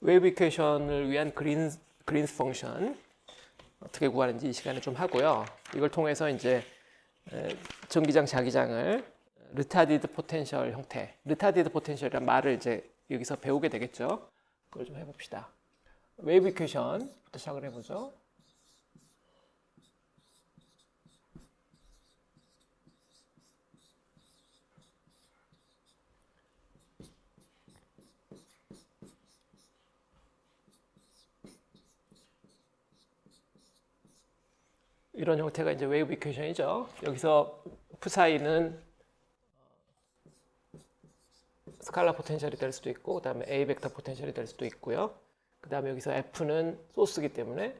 웨이브 이퀘이션을 위한 그린스 펑션 어떻게 구하는지 이 시간에 좀 하고요. 이걸 통해서 이제 전기장, 자기장을 르타디드 포텐셜 형태, 르타디드 포텐셜이라는 말을 이제 여기서 배우게 되겠죠. 그걸 좀 해봅시다. 웨이브 이퀘이션부터 시작을 해보죠. 이런 형태가 이제 웨이브 이퀘이션이죠. 여기서 psi는 스칼라 포텐셜이 될 수도 있고, 그 다음에 A 벡터 포텐셜이 될 수도 있고요. 그 다음에 여기서 F는 소스이기 때문에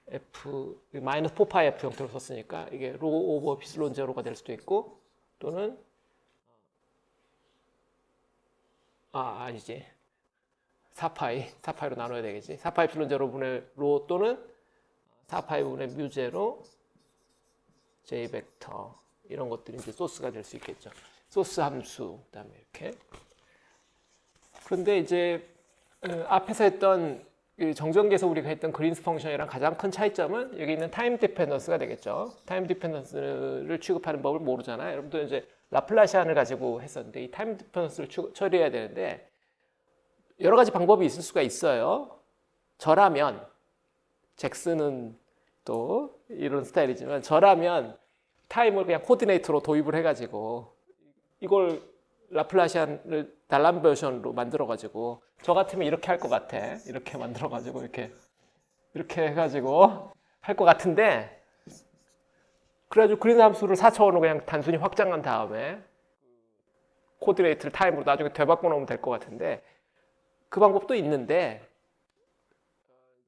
F 마이너스 4파이 F 형태로 썼으니까 이게 로 오버 피슬론 제로가 될 수도 있고, 또는 아니지 4파이로 나눠야 되겠지. 4파이 필론 제로분의 로 또는 4파이분의 뮤 제로 J 벡터 이런 것들이 이제 소스가 될 수 있겠죠. 소스 함수 그다음에 이렇게. 그런데 이제 앞에서 했던 정전기에서 우리가 했던 그린스 펑션이랑 가장 큰 차이점은 여기 있는 타임 디펜던스가 되겠죠. 타임 디펜던스를 취급하는 법을 모르잖아요. 여러분도 이제 라플라시안을 가지고 했었는데 이 타임 디펜던스를 처리해야 되는데 여러 가지 방법이 있을 수가 있어요. 저라면 잭슨은 또 이런 스타일이지만 저라면 타임을 그냥 코디네이터로 도입을 해가지고 이걸 라플라시안을 달란 버전으로 만들어가지고 저 같으면 이렇게 할 것 같아. 이렇게 만들어가지고 이렇게 해가지고 할 것 같은데 그래가지고 그린 함수를 4차원으로 그냥 단순히 확장한 다음에 코디네이터를 타임으로 나중에 되바꿔 놓으면 될 것 같은데 그 방법도 있는데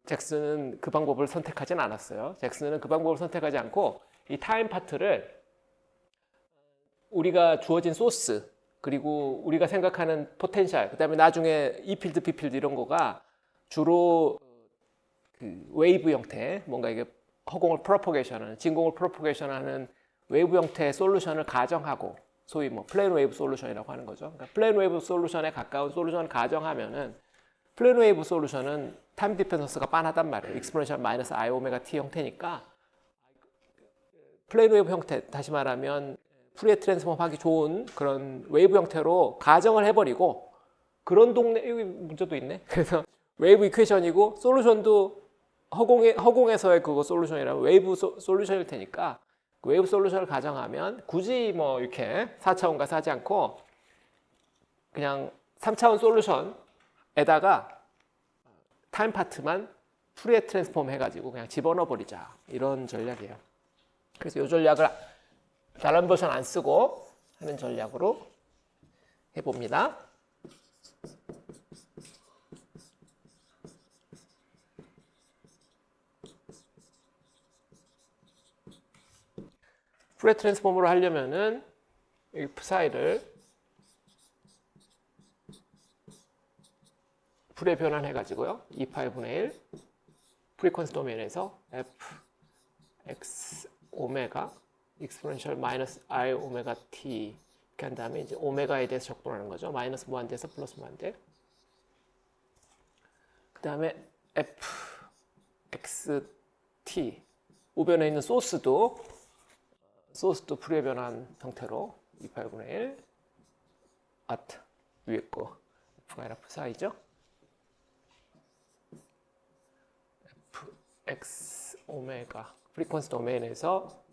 잭슨은 그 방법을 선택하진 않았어요. 잭슨은 그 방법을 선택하지 않고 이 타임 파트를 우리가 주어진 소스 그리고 우리가 생각하는 포텐셜 그 다음에 나중에 E 필드, B 필드 이런 거가 주로 그 웨이브 형태 뭔가 이게 허공을 프로포게이션하는 진공을 프로포게이션하는 웨이브 형태의 솔루션을 가정하고 소위 뭐 플레인 웨이브 솔루션이라고 하는 거죠. 그러니까 플레인 웨이브 솔루션에 가까운 솔루션을 가정하면은 플레인 웨이브 솔루션은 타임 디펜던스가 빤하단 말이에요. 익스포넨셜 마이너스 I 오메가 T 형태니까 플레인 웨이브 형태 다시 말하면 푸리에 트랜스폼 하기 좋은 그런 웨이브 형태로 가정을 해버리고 그런 동네 여기 문제도 있네. 그래서 웨이브 이퀘이션이고 솔루션도 허공에서의 그거 솔루션이라면 웨이브 솔루션일 테니까 그 웨이브 솔루션을 가정하면 굳이 뭐 이렇게 4차원 가서 하지 않고 그냥 3차원 솔루션에다가 타임 파트만 푸리에 트랜스폼 해가지고 그냥 집어넣어 버리자 이런 전략이에요. 그래서 이 전략을 달란 버전 안 쓰고 하는 전략으로 해봅니다. 푸리에 트랜스폼으로 하려면은 이 psi를 푸리에 변환해가지고요. 2파이분의 1 프리퀀시 도메인에서 f x 오메가 익스포넨셜 마이너스 I 오메가 T 이렇게 한 다음에 이제 오메가에 대해서 적분하는 거죠. 마이너스 무한대에서 플러스 무한대. 그 다음에 f x t 우변에 있는 소스도 푸리에 변환 형태로 2파이분의 1 at 위에 거 f가 아니라 psi죠. f x 오메가 프리퀀시 도메인에서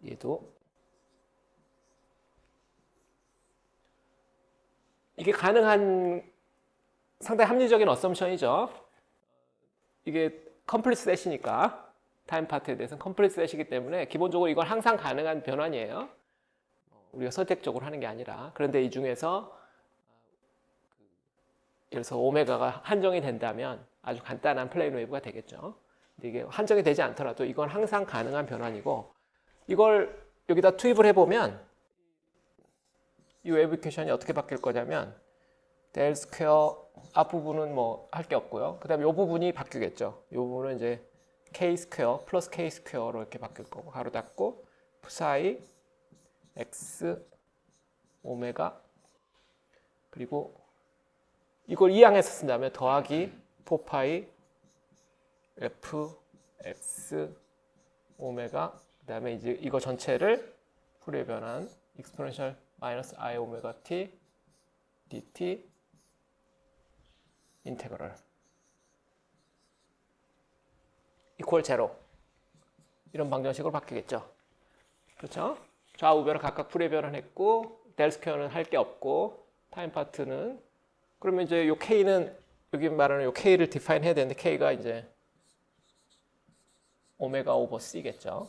얘도 이게 가능한 상당히 합리적인 어썸션이죠. 이게 컴플리트 셋이니까 타임 파트에 대해서는 컴플리트 셋이기 때문에 기본적으로 이건 항상 가능한 변환이에요. 우리가 선택적으로 하는 게 아니라. 그런데 이 중에서 예를 들어서 오메가가 한정이 된다면 아주 간단한 플레인 웨이브가 되겠죠. 근데 이게 한정이 되지 않더라도 이건 항상 가능한 변환이고 이걸 여기다 투입을 해보면 이 웨이브 이퀘이션이 어떻게 바뀔 거냐면 델 스퀘어 앞부분은 뭐 할 게 없고요. 그 다음에 이 부분이 바뀌겠죠. 이 부분은 이제 K 스퀘어 플러스 K 스퀘어로 이렇게 바뀔 거고 가로 닫고 psi x 오메가 그리고 이걸 이항해서 쓴다면 더하기 4파이 f x 오메가 그다음에 이제 이거 전체를 풀이의 변환 exponential 마이너스 i 오메가 t dt 인테그럴 이퀄 제로 이런 방정식으로 바뀌겠죠. 그렇죠? 좌우변을 각각 풀이의 변환했고 델 스퀘어는 할 게 없고 타임 파트는 그러면 이제 요 k는 여기 말하는 요 k를 디파인 해야 되는데 k가 이제 오메가 오버 c겠죠.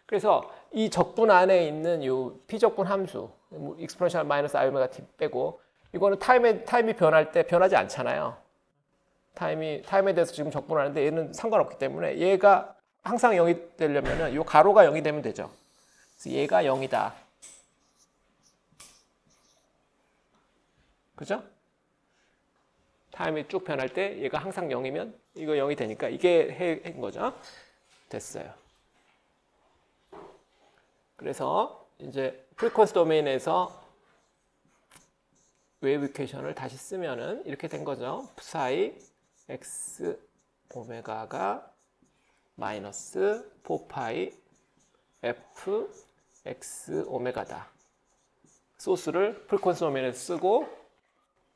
그래서 이 적분 안에 있는 요 피적분 함수 exponential 마이너스 i 오메가 t 빼고 이거는 타임이 변할 때 변하지 않잖아요. 타임에 대해서 지금 적분하는데 얘는 상관없기 때문에 얘가 항상 0이 되려면은 요 가로가 0이 되면 되죠. 그래서 얘가 0이다. 그죠? 타임이 쭉 변할 때 얘가 항상 0이면 이거 0이 되니까 이게 해인 거죠. 됐어요. 그래서 이제 프리퀀시 도메인에서 웨이브 이퀘이션을 다시 쓰면은 이렇게 된 거죠. psi x 오메가가 마이너스 4파이 f x 오메가다. 소스를 프리퀀시 도메인에 쓰고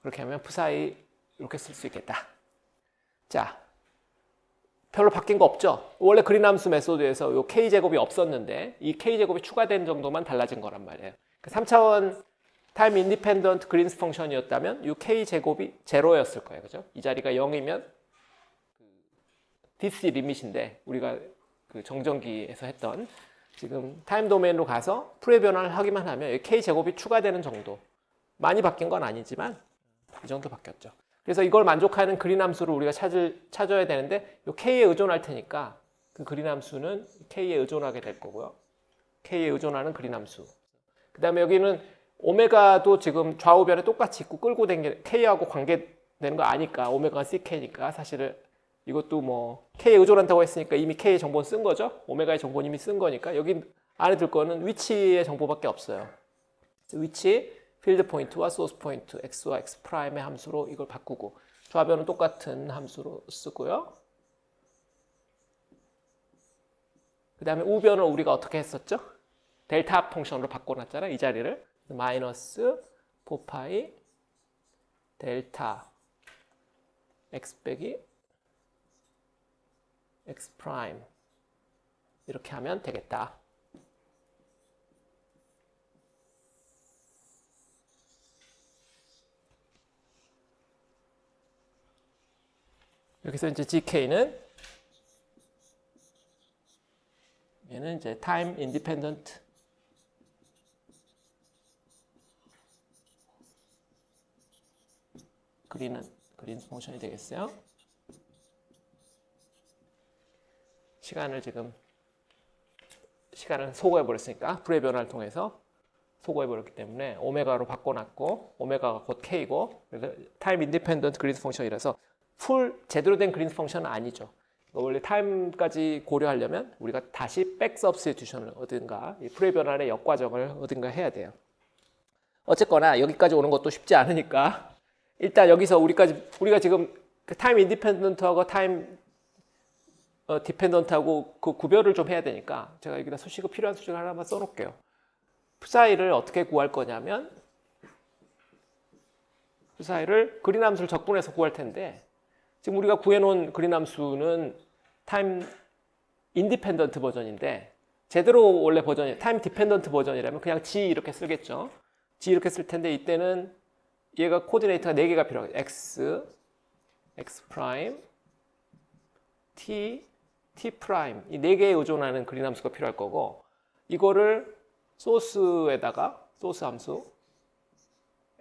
그렇게 하면 psi 이렇게 쓸 수 있겠다. 자, 별로 바뀐 거 없죠? 원래 그린 함수 메소드에서 요 k제곱이 없었는데 이 k제곱이 추가된 정도만 달라진 거란 말이에요. 3차원 타임 인디펜던트 그린스 펑션이었다면 이 k제곱이 제로였을 거예요. 그죠? 이 자리가 0이면 DC 리밋인데 우리가 그 정전기에서 했던 지금 타임 도메인으로 가서 풀의 변환을 하기만 하면 k제곱이 추가되는 정도. 많이 바뀐 건 아니지만 이 정도 바뀌었죠. 그래서 이걸 만족하는 그린 함수를 우리가 찾아야 되는데 이 k에 의존할 테니까 그 그린 함수는 k에 의존하게 될 거고요. k에 의존하는 그린 함수. 그 다음에 여기는 오메가도 지금 좌우변에 똑같이 있고 끌고 다니는 k하고 관계되는 거 아니까 오메가가 ck니까 사실은 이것도 뭐 k에 의존한다고 했으니까 이미 k의 정보는 쓴 거죠. 오메가의 정보는 이미 쓴 거니까 여기 안에 들 거는 위치의 정보밖에 없어요. 위치, 필드 포인트와 소스 포인트 x와 x 프라임의 함수로 이걸 바꾸고 좌변은 똑같은 함수로 쓰고요. 그 다음에 우변을 우리가 어떻게 했었죠? 델타 펑션으로 바꿔놨잖아요. 이 자리를 마이너스 4파이 델타 x 빼기 x 프라임 이렇게 하면 되겠다. 여기서 이제 GK는 얘는 이제 타임 인디펜던트 그린 펑션이 되겠어요. 시간을 소거해 버렸으니까 불의 변화를 통해서 소거해 버렸기 때문에 오메가로 바꿔놨고 오메가가 곧 k고 그래서 타임 인디펜던트 그린 펑션이라서 풀 제대로 된 그린 펑션은 아니죠. 원래 타임까지 고려하려면 우리가 다시 백 서브스티튜션을 얻든가 이 풀의 변환의 역과정을 얻든가 해야 돼요. 어쨌거나 여기까지 오는 것도 쉽지 않으니까 일단 여기서 우리가 지금 그 타임 인디펜던트하고 타임 디펜던트하고 그 구별을 좀 해야 되니까 제가 여기다 필요한 수식을 하나만 써놓을게요. psi를 어떻게 구할 거냐면 psi를 그린 함수를 적분해서 구할 텐데 지금 우리가 구해놓은 그린 함수는 타임 인디펜던트 버전인데 제대로 원래 버전이 타임 디펜던트 버전이라면 그냥 G 이렇게 쓰겠죠. G 이렇게 쓸 텐데 이때는 얘가 코디네이터가 4개가 필요해요. X, X 프라임, T, T 프라임 이 4개에 의존하는 그린 함수가 필요할 거고 이거를 소스에다가 소스 함수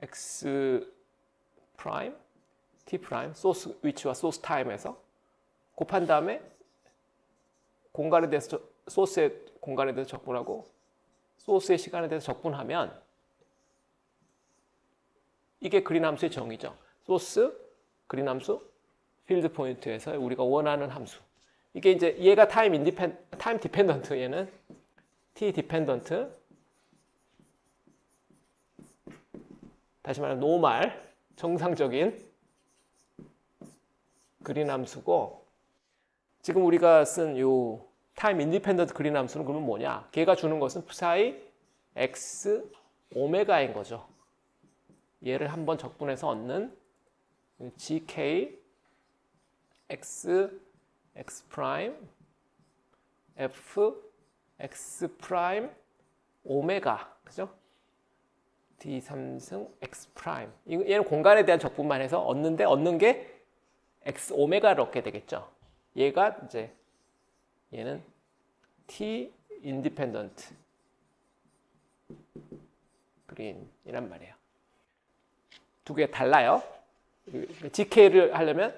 X 프라임, T 프라임, 소스 위치와 소스 타임에서 곱한 다음에 공간에 대해서 소스의 공간에 대해서 적분하고 소스의 시간에 대해서 적분하면 이게 그린 함수의 정의죠. 소스, 그린 함수, 필드 포인트에서 우리가 원하는 함수. 이게 이제 얘가 타임 디펜던트 얘는 T 디펜던트 다시 말하면 노말, 정상적인 그린 함수고, 지금 우리가 쓴 요 타임 인디펜던트 그린 함수는 그러면 뭐냐? 걔가 주는 것은 psi x 오메가인 거죠. 얘를 한번 적분해서 얻는 gk x 프라임 f x 프라임 오메가, 그죠? d3승 x 프라임. 얘는 공간에 대한 적분만 해서 얻는 게 x 오메가를 얻게 되겠죠. 얘가 이제 얘는 t 인디펜던트 그린이란 말이에요. 두 개 달라요. gk를 하려면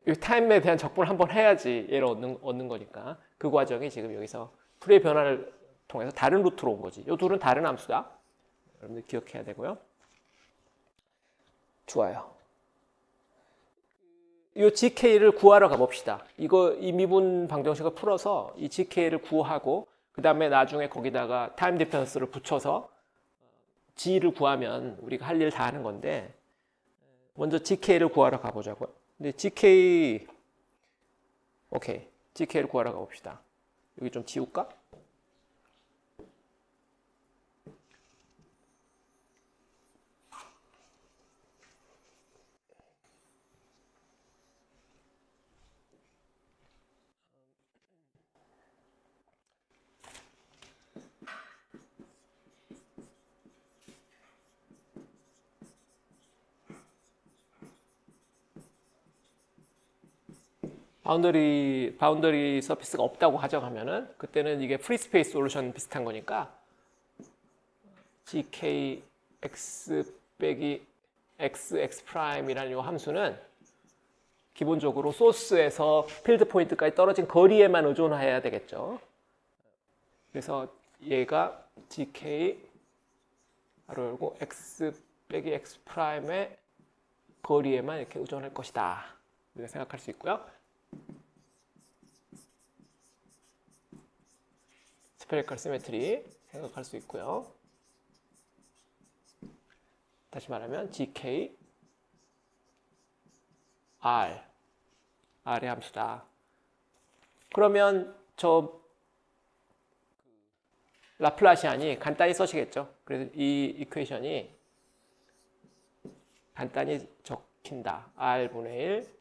이 타임에 대한 적분을 한번 해야지 얘를 얻는 거니까 그 과정이 지금 여기서 풀의 변화를 통해서 다른 루트로 온 거지. 이 둘은 다른 함수다. 여러분들 기억해야 되고요. 좋아요. 이 gk를 구하러 가봅시다. 이 미분 방정식을 풀어서 이 gk를 구하고 그 다음에 나중에 거기다가 타임 디펜스를 붙여서 g를 구하면 우리가 할 일 다 하는 건데, 먼저 gk를 구하러 가보자고요. 근데 gk를 구하러 가봅시다. 여기 좀 지울까? 바운더리 서피스가 없다고 가정하면은 그때는 이게 프리 스페이스 솔루션 비슷한 거니까 gk x 빼기 x 프라임이라는 이 함수는 기본적으로 소스에서 필드 포인트까지 떨어진 거리에만 의존해야 되겠죠. 그래서 얘가 gk 바로 열고 x 빼기 x 프라임의 거리에만 이렇게 의존할 것이다. 우리가 생각할 수 있고요. 스페리컬 시메트리 생각할 수 있고요. 다시 말하면 gk r의 함수다. 그러면 저 라플라시안이 간단히 써지겠죠. 그래서 이 이퀘이션이 간단히 적힌다. r분의 1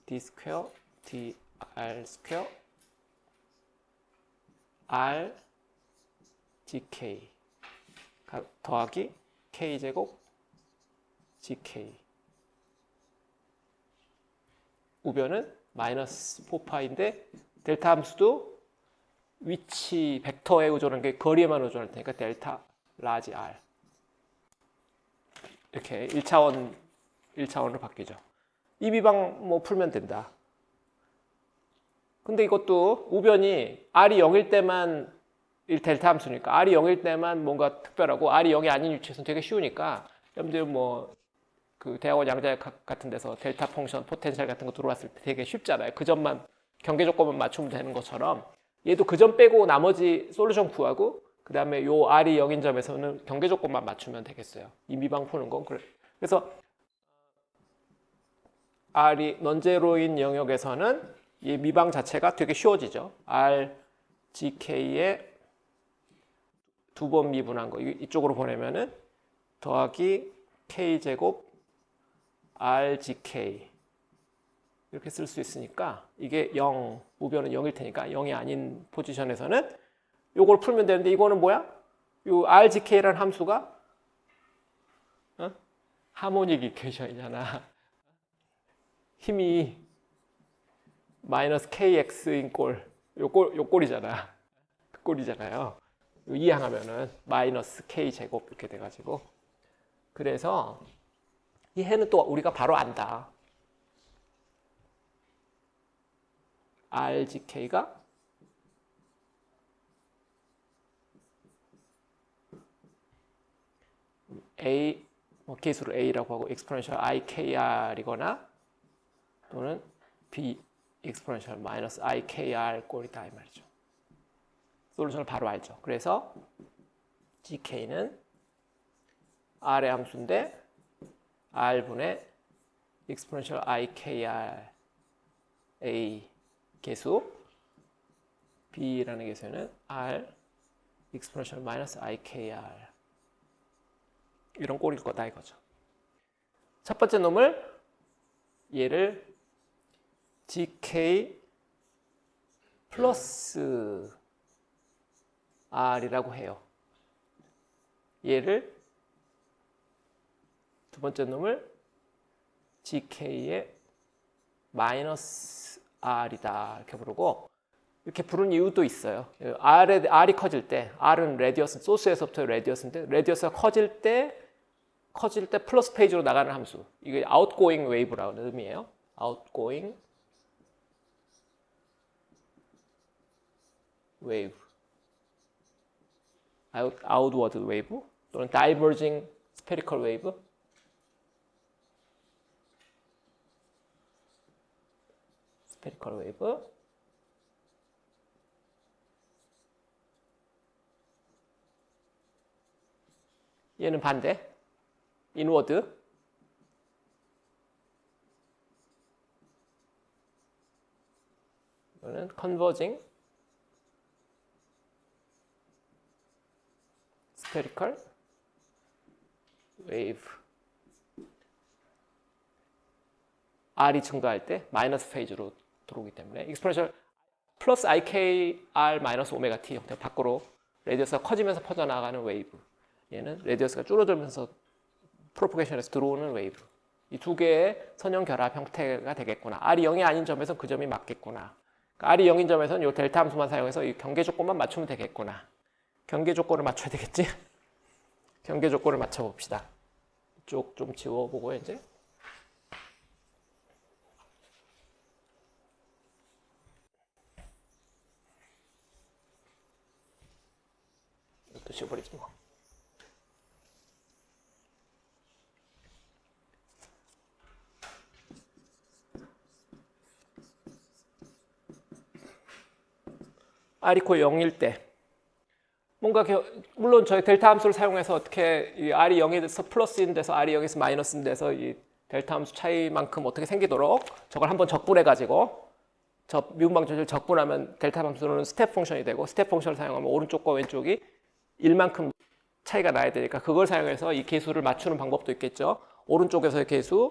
d 스퀘어 dr 스퀘어 r gk 더하기 k제곱 gk, 우변은 마이너스 4파인데 델타 함수도 위치 벡터에 의존하는 게 거리에만 의존할 테니까 델타 라지 r, 이렇게 1차원으로 바뀌죠. 이 비방 뭐 풀면 된다. 근데 이것도 우변이 r이 0일 때만 델타 함수니까 r이 0일 때만 뭔가 특별하고 r이 0이 아닌 위치에서는 되게 쉬우니까 여러분들 뭐 그 대학원 양자역 같은 데서 델타 펑션, 포텐셜 같은 거 들어왔을 때 되게 쉽잖아요. 그 점만 경계 조건만 맞추면 되는 것처럼 얘도 그 점 빼고 나머지 솔루션 구하고 그 다음에 요 r이 0인 점에서는 경계 조건만 맞추면 되겠어요. 이 미방 푸는 건 그래. 그래서 r이 넌제로인 영역에서는 이 미방 자체가 되게 쉬워지죠. r gk의 두 번 미분한 거 이쪽으로 보내면은 더하기 k제곱 r gk 이렇게 쓸 수 있으니까 이게 0, 우변은 0일 테니까 0이 아닌 포지션에서는 요걸 풀면 되는데, 이거는 뭐야? 요 r gk라는 함수가 하모닉 이퀘이션이잖아. 힘이 마이너스 kx인 꼴, 요 꼴이잖아. 그 꼴이잖아요. 이항하면은 마이너스 k제곱 이렇게 돼가지고, 그래서 이 해는 또 우리가 바로 안다. rgk가 a, 계수를 a라고 하고 exponential ikr이거나 또는 b exponential 마이너스 ikr 꼴이다 이 말이죠. 솔루션을 바로 알죠. 그래서 gk는 r의 함수인데 r분의 exponential ikr a 계수 b라는 계수는 r exponential minus ikr 이런 꼴일 거다 이거죠. 첫 번째 놈을 얘를 gk 플러스 r이라고 해요. 얘를 두 번째 놈을 gk의 마이너스 r이다 이렇게 부르고, 이렇게 부른 이유도 있어요. r이 커질 때, r은 레디어스, 소스에서부터 레디어스인데 레디어스가 커질 때 플러스 페이지로 나가는 함수, 이게 outgoing wave라는 의미예요. outgoing wave, outward wave 또는 diverging spherical wave. spherical wave. 얘는 반대. inward. 이거는 converging spherical wave. r이 증가할 때 마이너스 페이지로 들어오기 때문에 exponential 플러스 ikr 마이너스 오메가 t 형태 밖으로 레디어스가 커지면서 퍼져나가는 웨이브. 얘는 레디어스가 줄어들면서 프로포게이션에서 들어오는 웨이브. 이 두 개의 선형 결합 형태가 되겠구나. r이 0이 아닌 점에서 그 점이 맞겠구나. 그러니까 r이 0인 점에서는 이 델타 함수만 사용해서 이 경계 조건만 맞추면 되겠구나. 경계 조건을 맞춰야 되겠지? 경계 조건을 맞춰봅시다. 이쪽 좀 지워보고 이제. 이것도 지워버리지 뭐. r이 코 0일 때 뭔가 물론 저희 델타 함수를 사용해서 어떻게 이 r이 0에서 플러스인 데서 r이 0에서 마이너스인 데서 이 델타 함수 차이만큼 어떻게 생기도록 저걸 한번 적분해 가지고 저 미분방정식을 적분하면 델타 함수는 스텝 펑션이 되고, 스텝 펑션을 사용하면 오른쪽과 왼쪽이 1만큼 차이가 나야 되니까 그걸 사용해서 이 계수를 맞추는 방법도 있겠죠. 오른쪽에서의 계수,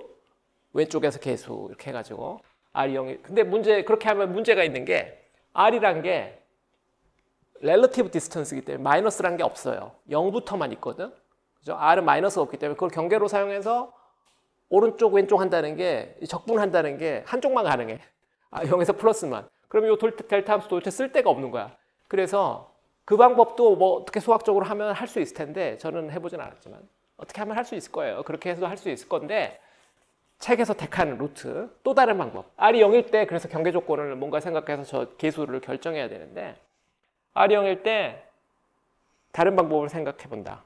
왼쪽에서 계수 이렇게 해가지고 r이 0이. 근데 그렇게 하면 문제가 있는 게 r이란 게 relative distance이기 때문에 마이너스라는 게 없어요. 0부터만 있거든. 그죠? r은 마이너스가 없기 때문에 그걸 경계로 사용해서 오른쪽 왼쪽 한다는 게, 적분한다는 게 한쪽만 가능해. 0에서 플러스만. 그럼 이 델타 함수 도대체 쓸 데가 없는 거야. 그래서 그 방법도 뭐 어떻게 수학적으로 하면 할 수 있을 텐데 저는 해보진 않았지만 어떻게 하면 할 수 있을 거예요. 그렇게 해서 할 수 있을 건데, 책에서 택한 루트, 또 다른 방법. r이 0일 때 그래서 경계 조건을 뭔가 생각해서 저 계수를 결정해야 되는데, r이 0일 때 다른 방법을 생각해 본다.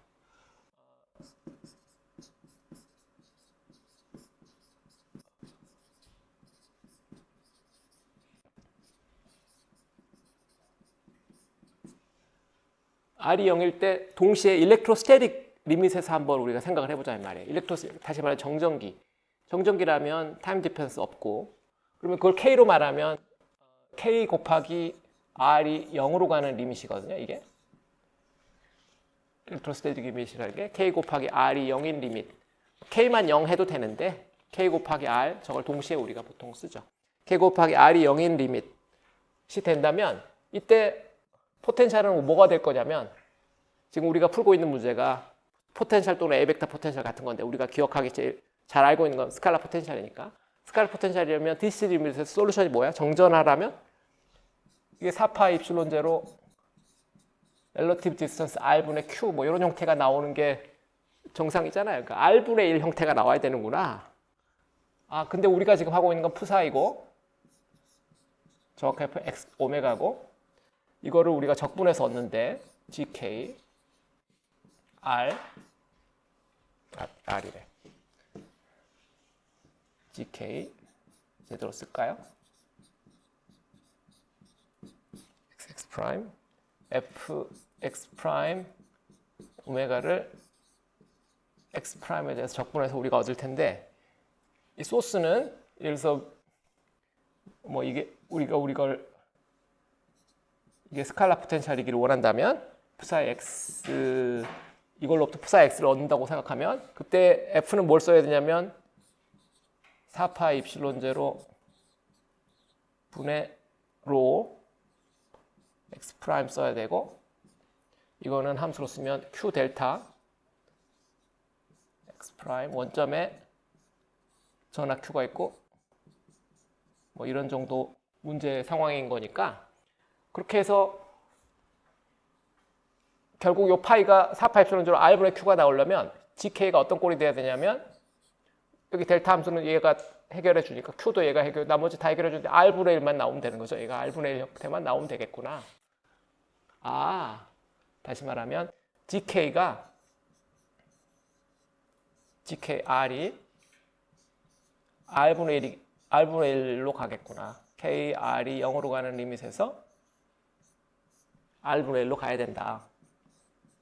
r이 0일 때 동시에 일렉트로스태틱 리밋에서 한번 우리가 생각을 해보자 이 말이에요. 다시 말해 정전기라면 타임 디펜스 없고, 그러면 그걸 K로 말하면 K 곱하기 R이 0으로 가는 리밋이거든요. 이게 일렉트로스태틱 리밋이라는 게 K 곱하기 R이 0인 리밋. K만 0 해도 되는데 K 곱하기 R, 저걸 동시에 우리가 보통 쓰죠. K 곱하기 R이 0인 리밋이 된다면 이때 포텐셜은 뭐가 될 거냐면, 지금 우리가 풀고 있는 문제가 포텐셜 또는 A 벡터 포텐셜 같은 건데 우리가 기억하기 제일 잘 알고 있는 건 스칼라 포텐셜이니까, 스칼라 포텐셜이라면 DC 리밋에서 솔루션이 뭐야? 정전하라면 이게 4파 입실론 제로 렐러티브 디스턴스 R분의 Q 뭐 이런 형태가 나오는 게 정상이잖아요. 그러니까 R분의 1 형태가 나와야 되는구나. 근데 우리가 지금 하고 있는 건 푸사이고 정확하게 X 오메가고, 이거를 우리가 적분해서 얻는데 GK R이래. GK 제대로 쓸까요? X 프라임 F X 프라임 오메가를 x 프라임에 대해서 적분해서 우리가 얻을 텐데 이 소스는 예를 들어서 뭐 이게 우리가 이게 스칼라 포텐셜이기를 원한다면 psi x 이걸로부터 psi x를 얻는다고 생각하면 그때 f는 뭘 써야 되냐면 4파이 입실론 제로 분의 로 x 프라임 써야 되고 이거는 함수로 쓰면 q 델타 x 프라임 원점에 전하 q가 있고 뭐 이런 정도 문제 상황인 거니까 그렇게 해서 결국 요 파이가 4파 입실론 제로 r분의 q가 나오려면 gk가 어떤 꼴이 돼야 되냐면 여기 델타 함수는 얘가 해결해 주니까 q도 얘가 나머지 다 해결해 주는데 r분의 1만 나오면 되는 거죠. 얘가 r분의 1 형태만 나오면 되겠구나. 다시 말하면 gk가 r이 r분의 1로 가겠구나. kr이 0으로 가는 리밋에서 r분의 1로 가야 된다.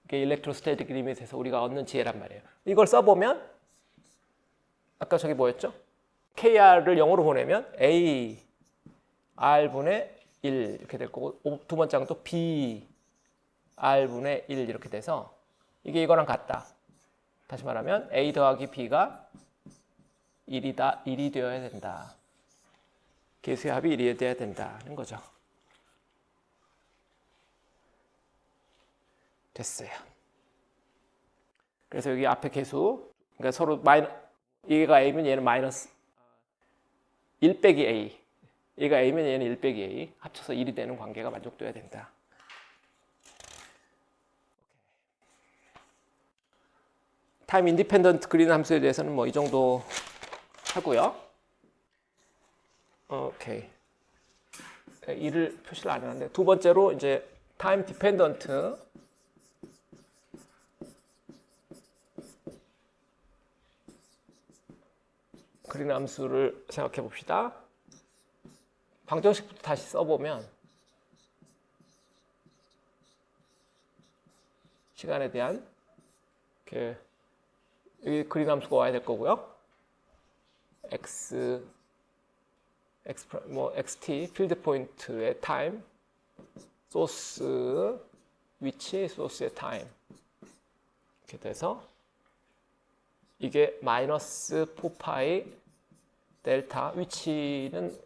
이게 일렉트로스태틱 리밋에서 우리가 얻는 지혜란 말이에요. 이걸 써보면 아까 저기 뭐였죠? kr을 0으로 보내면 a r분의 1 이렇게 될 거고 두 번째 항도 b r분의 1 이렇게 돼서 이게 이거랑 같다. 다시 말하면 a 더하기 b가 1이 되어야 된다. 계수의 합이 1이 되어야 된다는 거죠. 됐어요. 그래서 여기 앞에 계수, 그러니까 서로 얘가 a면 얘는 마이너스 1 빼기 a, 얘가 a면 얘는 1 빼기 a, 합쳐서 1이 되는 관계가 만족돼야 된다. 타임 인디펜던트 그린 함수에 대해서는 뭐 이 정도 하고요. 오케이. 이를 표시를 안 했는데 두 번째로 이제 타임 디펜던트 그린 함수를 생각해 봅시다. 방정식부터 다시 써보면 시간에 대한 여기 그린 함수가 와야 될 거고요. xt 필드 포인트의 타임, 소스 위치, 소스의 타임 이렇게 돼서 이게 마이너스 4파이 델타 위치는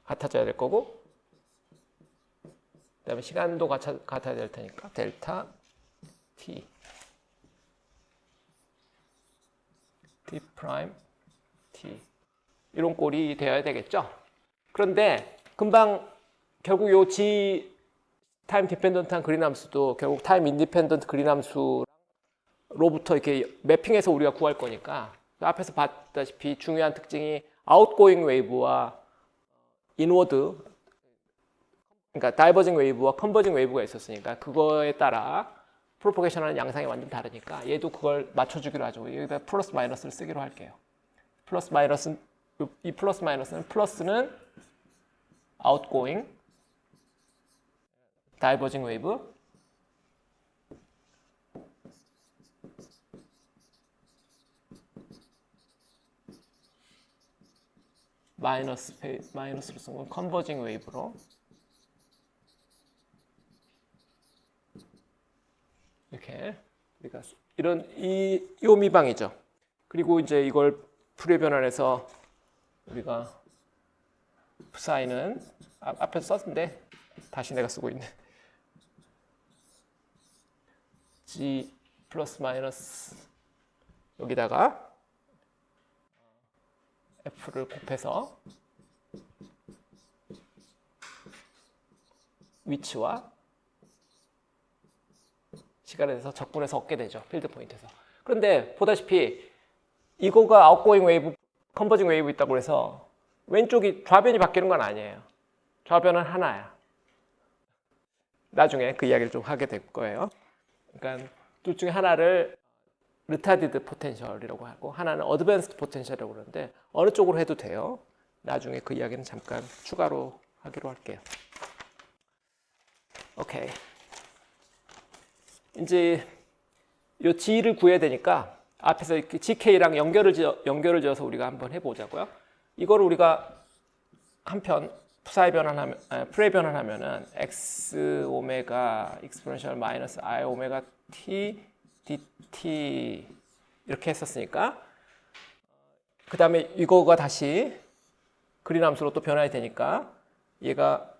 같아져야 될 거고 그다음에 시간도 같아야 될 테니까 델타 t t 프라임 t 이런 꼴이 되어야 되겠죠. 그런데 금방 결국 요 g 타임 디펜던트한 그린 함수도 결국 타임 인디펜던트 그린 함수로부터 이렇게 매핑해서 우리가 구할 거니까 앞에서 봤다시피 중요한 특징이 아웃고잉 웨이브와 인워드 그러니까 다이버징 웨이브와 컨버징 웨이브가 있었으니까 그거에 따라 프로포게이션 하는 양상이 완전 다르니까 얘도 그걸 맞춰주기로 하죠. 여기다 플러스 마이너스를 쓰기로 할게요. 플러스 마이너스는 이 플러스 마이너스는 플러스는 아웃고잉 다이버징 웨이브 마이너스로 쓴 건 컨버징 웨이브로 이렇게 우리가 이런 요 미방이죠. 그리고 이제 이걸 풀의 변환해서 우리가 psi는 앞에서 썼는데 다시 내가 쓰고 있네. g 플러스 마이너스 여기다가 f를 곱해서 위치와 시간에 대해서 적분해서 얻게 되죠. 필드 포인트에서. 그런데 보다시피 이거가 아웃고잉 웨이브, 컨버징 웨이브 있다고 해서 왼쪽이 좌변이 바뀌는 건 아니에요. 좌변은 하나야. 나중에 그 이야기를 좀 하게 될 거예요. 그러니까 둘 중에 하나를 리타디드 포텐셜이라고 하고 하나는 어드밴스드 포텐셜이라고 그러는데 어느 쪽으로 해도 돼요. 나중에 그 이야기는 잠깐 추가로 하기로 할게요. 오케이. 이제 이 G를 구해야 되니까 앞에서 이렇게 GK랑 연결을 지어서 우리가 한번 해보자고요. 이걸 우리가 한편 프레 변환하면은 x 오메가 익스포넨셜 마이너스 i 오메가 t dt 이렇게 했었으니까 그 다음에 이거가 다시 그린함수로 또 변환이 되니까 얘가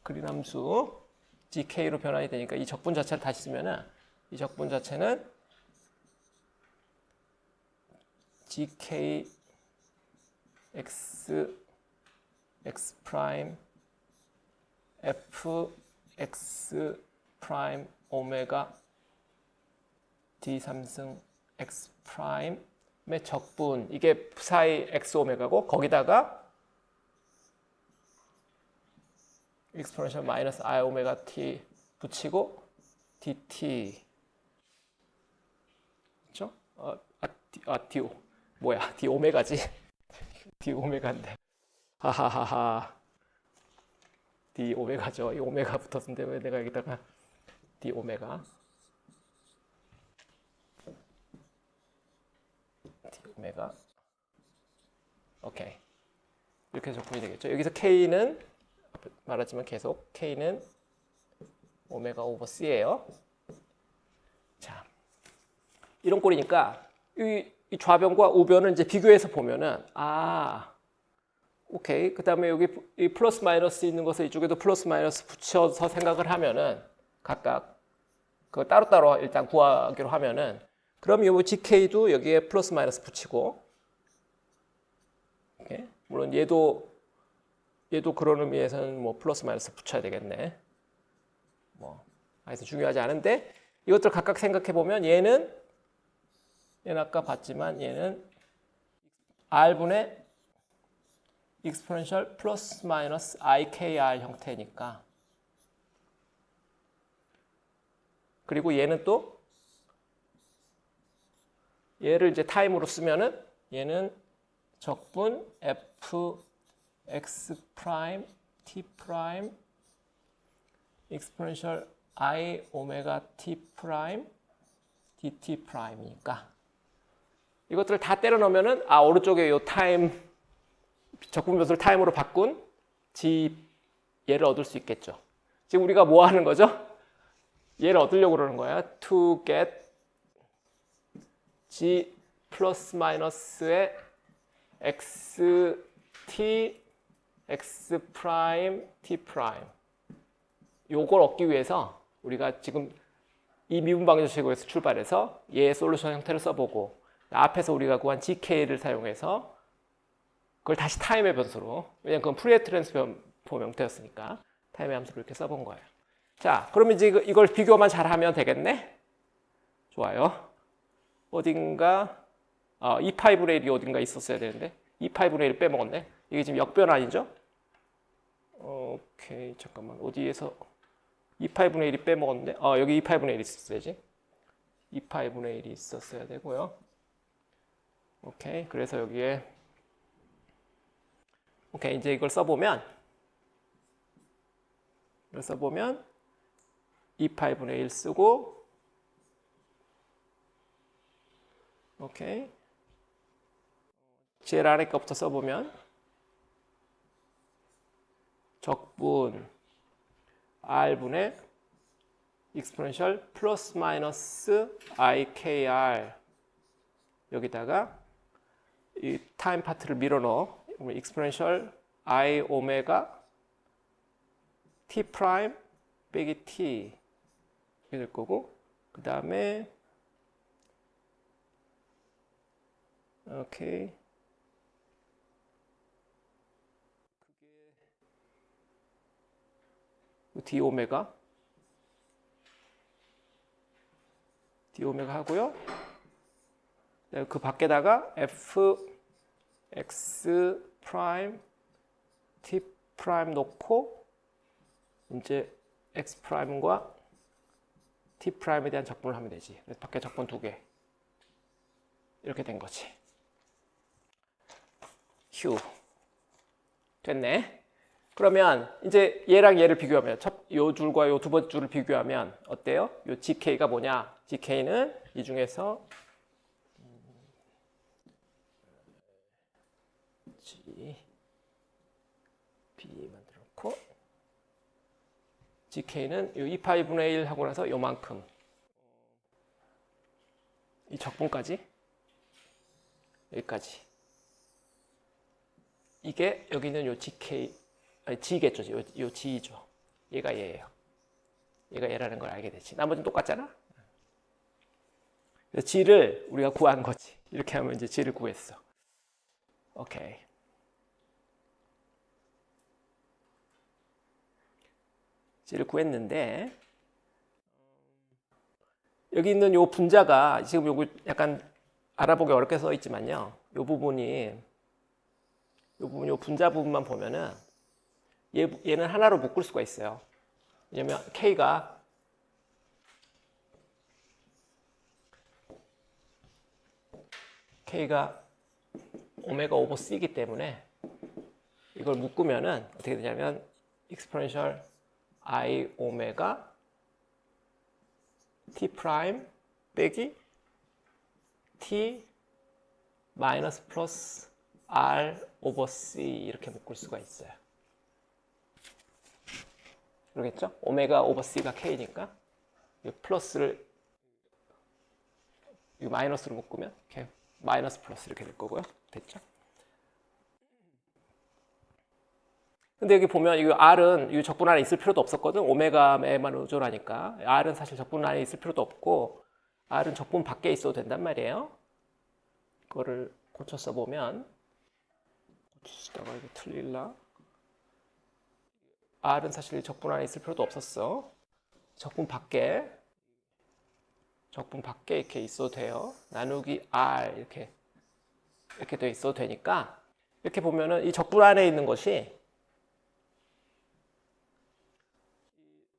그린함수 gk로 변환이 되니까 이 적분 자체를 다시 쓰면은 이 적분 자체는 gk x 프라임 f x 프라임 오메가 d 3승 x 프라임의 적분 이게 사이 x 오메가고 거기다가 익스포넨셜 마이너스 i 오메가 t 붙이고 dt 그렇죠? d 뭐야 d 오메가지 d 오메가인데 하하하하 d 오메가죠. 이 오메가 붙었는데 왜 내가 여기다가 d 오메가 오케이 이렇게 적분이 되겠죠. 여기서 k는 말하지만 계속 k는 오메가 오버 c예요. 자 이런 꼴이니까 이 좌변과 우변을 이제 비교해서 보면은 오케이. 그 다음에 여기 이 플러스 마이너스 있는 것을 이쪽에도 플러스 마이너스 붙여서 생각을 하면은 각각 그 따로따로 일단 구하기로 하면은 그럼 이 GK도 여기에 플러스 마이너스 붙이고 오케이. 물론 얘도 그런 의미에서는 뭐 플러스 마이너스 붙여야 되겠네. 뭐 하여튼 중요하지 않은데 이것들 각각 생각해 보면 얘는 아까 봤지만 얘는 R분의 익스포넨셜 플러스 마이너스 IKR 형태니까 그리고 얘는 또 얘를 이제 타임으로 쓰면은 얘는 적분 f x 프라임 t 프라임 익스포넨셜 i 오메가 t 프라임 dt 프라임이니까 이것들을 다 때려 넣으면은 오른쪽에 요 타임 적분 변수를 타임으로 바꾼 얘를 얻을 수 있겠죠. 지금 우리가 뭐 하는 거죠? 얘를 얻으려고 그러는 거야. To get g 플러스 마이너스의 xt x 프라임 t 프라임 요걸 얻기 위해서 우리가 지금 이 미분 방정식에서 출발해서 얘의 솔루션 형태를 써보고 앞에서 우리가 구한 gk를 사용해서 그걸 다시 타임의 변수로 왜냐면 그건 프리에 트랜스폼 형태였으니까 타임의 함수로 이렇게 써본 거예요. 자, 그러면 이제 이걸 비교만 잘하면 되겠네? 좋아요. 어딘가 2파이분의 1이 어딘가 있었어야 되는데 2파이분의 1 빼먹었네. 이게 지금 역변 아니죠? 오케이, 잠깐만. 어디에서 2파이분의 1이 빼먹었는데 여기 2파이분의 1이 있었어야지. 2파이분의 1이 있었어야 되고요. 오케이, 그래서 여기에 오케이, 이제 이걸 써보면 2파이분의 1 쓰고 오케이 제일 아래 거부터 써보면 적분 R분의 익스포넨셜 플러스 마이너스 IKR 여기다가 이 타임 파트를 밀어넣어 익스포넨셜 I 오메가 T 프라임 빼기 T 이렇게 될 거고 그 다음에 오케이 D 오메가 하고요. 그 밖에다가 F X 프라임 T 프라임 놓고 이제 X 프라임과 T 프라임에 대한 적분을 하면 되지. 그래서 밖에 적분 2개 이렇게 된 거지. 휴 됐네. 그러면 이제 얘랑 얘를 비교하면 요 줄과 요 두 번째 줄을 비교하면 어때요? 요 GK가 뭐냐? GK는 이 중에서 G B 만들어 놓고 GK는 이 2파이분의 1 하고 나서 요만큼 이 적분까지 여기까지 이게 여기 있는 요 GK 아니 G겠죠. 요 G죠. 얘가 얘예요. 얘가 얘라는 걸 알게 되지. 나머지는 똑같잖아. 그래서 G를 우리가 구한 거지. 이렇게 하면 이제 G를 구했어. 오케이. G를 구했는데 여기 있는 요 분자가 지금 요거 약간 알아보기 어렵게 써 있지만요. 요 부분이 요 분자 부분만 보면은 얘는 하나로 묶을 수가 있어요. 왜냐면 K가 오메가 오버 C이기 때문에 이걸 묶으면은 어떻게 되냐면 exponential I 오메가 T 프라임 빼기 T 마이너스 플러스 R 오버 C 이렇게 묶을 수가 있어요. 그러겠죠? 오메가 오버 C가 K니까 이 플러스를 이 마이너스로 묶으면 이렇게 마이너스 플러스 이렇게 될 거고요. 됐죠? 근데 여기 보면 이 R은 이 적분 안에 있을 필요도 없었거든. 오메가에만 의존하니까 R은 사실 적분 안에 있을 필요도 없고 R은 적분 밖에 있어도 된단 말이에요. 그거를 고쳐 써보면 고치다가 이게 틀릴라? R은 사실 적분 안에 있을 필요도 없었어. 적분 밖에 이렇게 있어도 돼요. 나누기 R 이렇게 돼 있어도 되니까 이렇게 보면은 이 적분 안에 있는 것이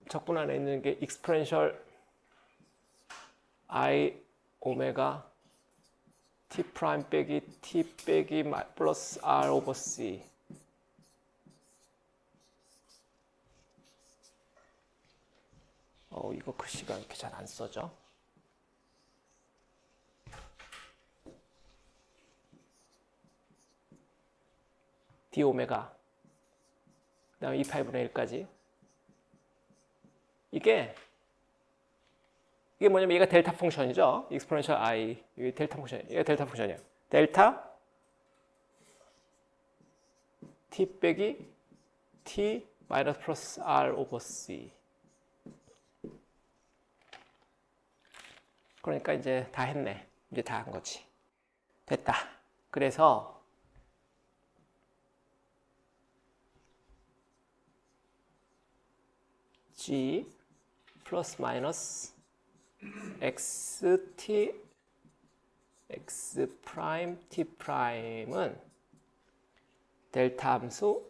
적분 안에 있는 게 exponential I 오메가 T 프라임 빼기 T 빼기 플러스 R 오버 C 이거 글씨가 이렇게 잘 안 써져. D 오메가 그 다음에 2파이분의 1까지 이게 뭐냐면 얘가 델타 펑션이죠. exponential I 이게 델타 펑션 얘가 델타 펑션이야. 델타 T 빼기 T 마이너스 플러스 R 오버 C 그러니까 이제 다 했네. 이제 다 한 거지. 됐다. 그래서 G 플러스 마이너스 XT X 프라임 T 프라임은 델타 함수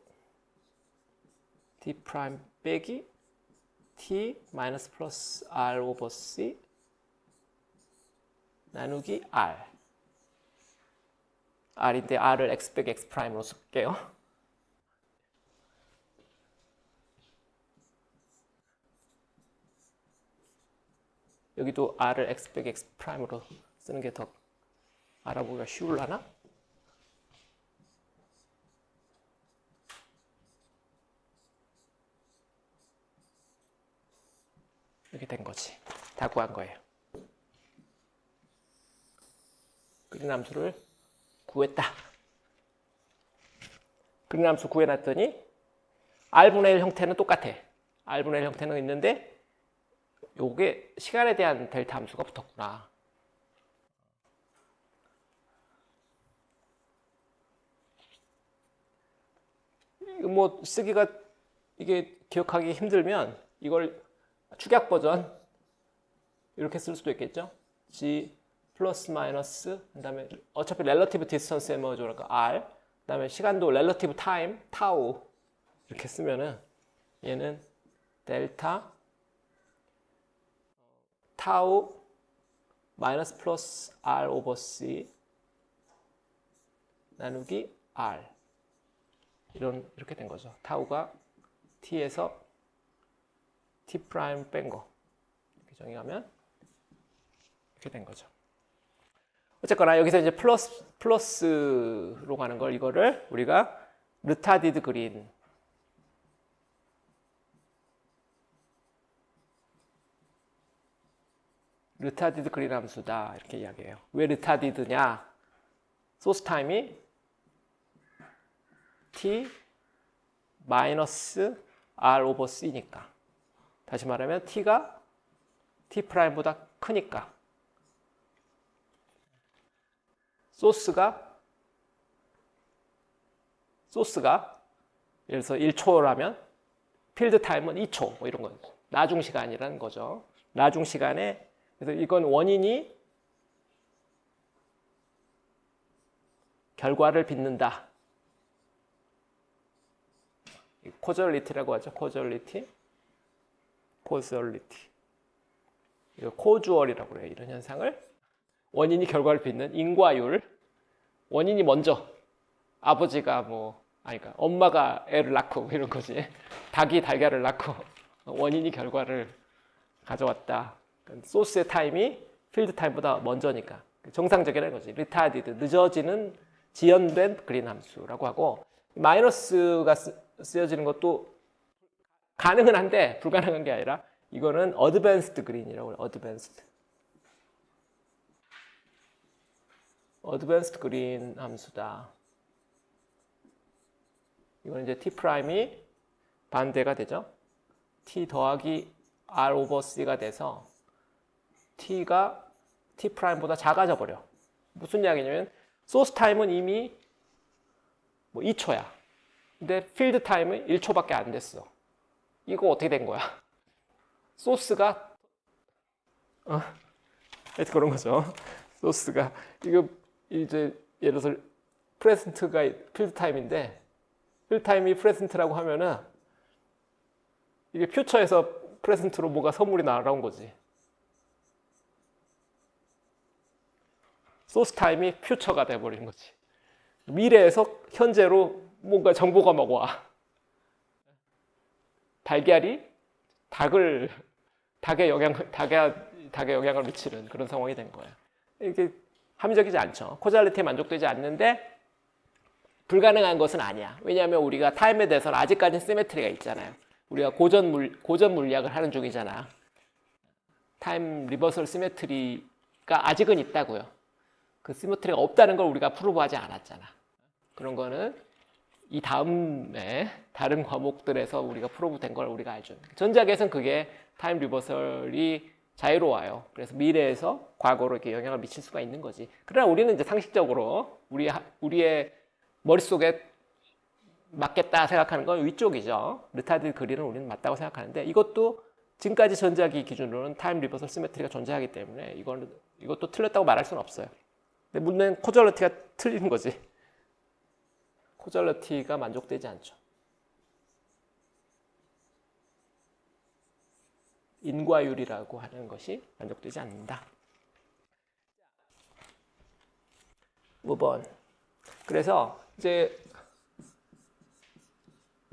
T 프라임 빼기 T 마이너스 플러스 R 오버 C 나누기 R R인데 R을 X 빼기 X 프라임으로 쓸게요. 여기도 R을 X 빼기 X 프라임으로 쓰는 게 더 알아보기가 쉬울라나? 이렇게 된 거지. 다 구한 거예요. 그린 함수를 구했다. 그린 함수 구해놨더니 R분의 1 형태는 똑같아. R분의 1 형태는 있는데 요게 시간에 대한 델타 함수가 붙었구나. 뭐 쓰기가 이게 기억하기 힘들면 이걸 축약 버전 이렇게 쓸 수도 있겠죠. G 플러스 마이너스 그다음에 어차피 렐러티브 디스턴스에 뭐 저랄까 R 그다음에 시간도 렐러티브 타임 타우 이렇게 쓰면은 얘는 델타 타우 마이너스 플러스 R 오버 C 나누기 R 이렇게 된 거죠. 타우가 T에서 T 프라임 뺀 거 이렇게 정의하면 이렇게 된 거죠. 어쨌거나 여기서 이제 플러스로 가는 걸 이거를 우리가 retarded green 함수다 이렇게 이야기해요. 왜 retarded냐? 소스 타임이 t 마이너스 r 오버 c니까. 다시 말하면 t가 t 프라임보다 크니까. 소스가 예를 들어서 1초라면 필드 타임은 2초 뭐 이런 거. 나중 시간이라는 거죠. 나중 시간에 그래서 이건 원인이 결과를 빚는다. 코저리티라고 하죠. 코저리티. 이거 코주얼이라고 그래요. 이런 현상을 원인이 결과를 빚는 인과율. 원인이 먼저 아버지가 그러니까 엄마가 애를 낳고 이런 거지. 닭이 달걀을 낳고 원인이 결과를 가져왔다. 소스의 타임이 필드 타임보다 먼저니까 정상적이라는 거지. retarded 늦어지는 지연된 그린 함수라고 하고 마이너스가 쓰여지는 것도 가능은 한데 불가능한 게 아니라 이거는 advanced green이라고 해요. advanced green 함수다. 이건 이제 t 프라임이 반대가 되죠. t 더하기 r 오버 c가 돼서 t가 t 프라임보다 작아져 버려. 무슨 이야기냐면 소스 타임은 이미 2초야. 근데 필드 타임은 1초밖에 안 됐어. 이거 어떻게 된 거야? 소스가 하여튼 그런 거죠. 소스가 이거 이제 예를 들어서 프레젠트가 필드 타임인데 필드 타임이 프레젠트라고 하면은 이게 퓨처에서 프레젠트로 뭐가 선물이 날아온 거지. 소스 타임이 퓨처가 돼버리는 거지. 미래에서 현재로 뭔가 정보가 막 와. 달걀이 닭에 영향을 미치는 그런 상황이 된 거예요. 이게 합리적이지 않죠. 코잘리티에 만족되지 않는데 불가능한 것은 아니야. 왜냐하면 우리가 타임에 대해서는 아직까지는 시메트리가 있잖아요. 우리가 고전 물리학을 하는 중이잖아. 타임 리버설 시메트리가 아직은 있다고요. 그 시메트리가 없다는 걸 우리가 프루브하지 않았잖아. 그런 거는 이 다음에 다른 과목들에서 우리가 프루브된 걸 우리가 알죠. 전작에서는 그게 타임 리버설이 자유로워요. 그래서 미래에서 과거로 이렇게 영향을 미칠 수가 있는 거지. 그러나 우리는 이제 상식적으로 우리의 머릿속에 맞겠다 생각하는 건 위쪽이죠. retarded green은 우리는 맞다고 생각하는데 이것도 지금까지 전작이 기준으로는 타임 리버설 시메트리가 존재하기 때문에 이것도 틀렸다고 말할 수는 없어요. 근데 문제는 코저리티가 틀린 거지. 코저리티가 만족되지 않죠. 인과율이라고 하는 것이 만족되지 않는다. move on. 그래서 이제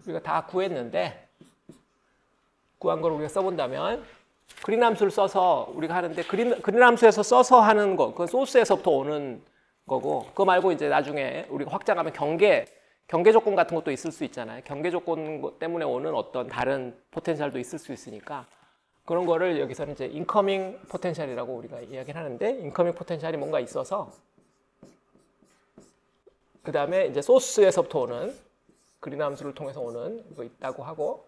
우리가 다 구했는데 구한 걸 우리가 써본다면 그린 함수를 써서 우리가 하는데 그린 함수에서 써서 하는 거 그건 소스에서부터 오는 거고 그거 말고 이제 나중에 우리가 확장하면 경계 조건 같은 것도 있을 수 있잖아요. 경계 조건 때문에 오는 어떤 다른 포텐셜도 있을 수 있으니까 그런 거를 여기서는 이제 인커밍 포텐셜이라고 우리가 이야기를 하는데 인커밍 포텐셜이 뭔가 있어서 그 다음에 이제 소스에서부터 오는 그린 함수를 통해서 오는 거 있다고 하고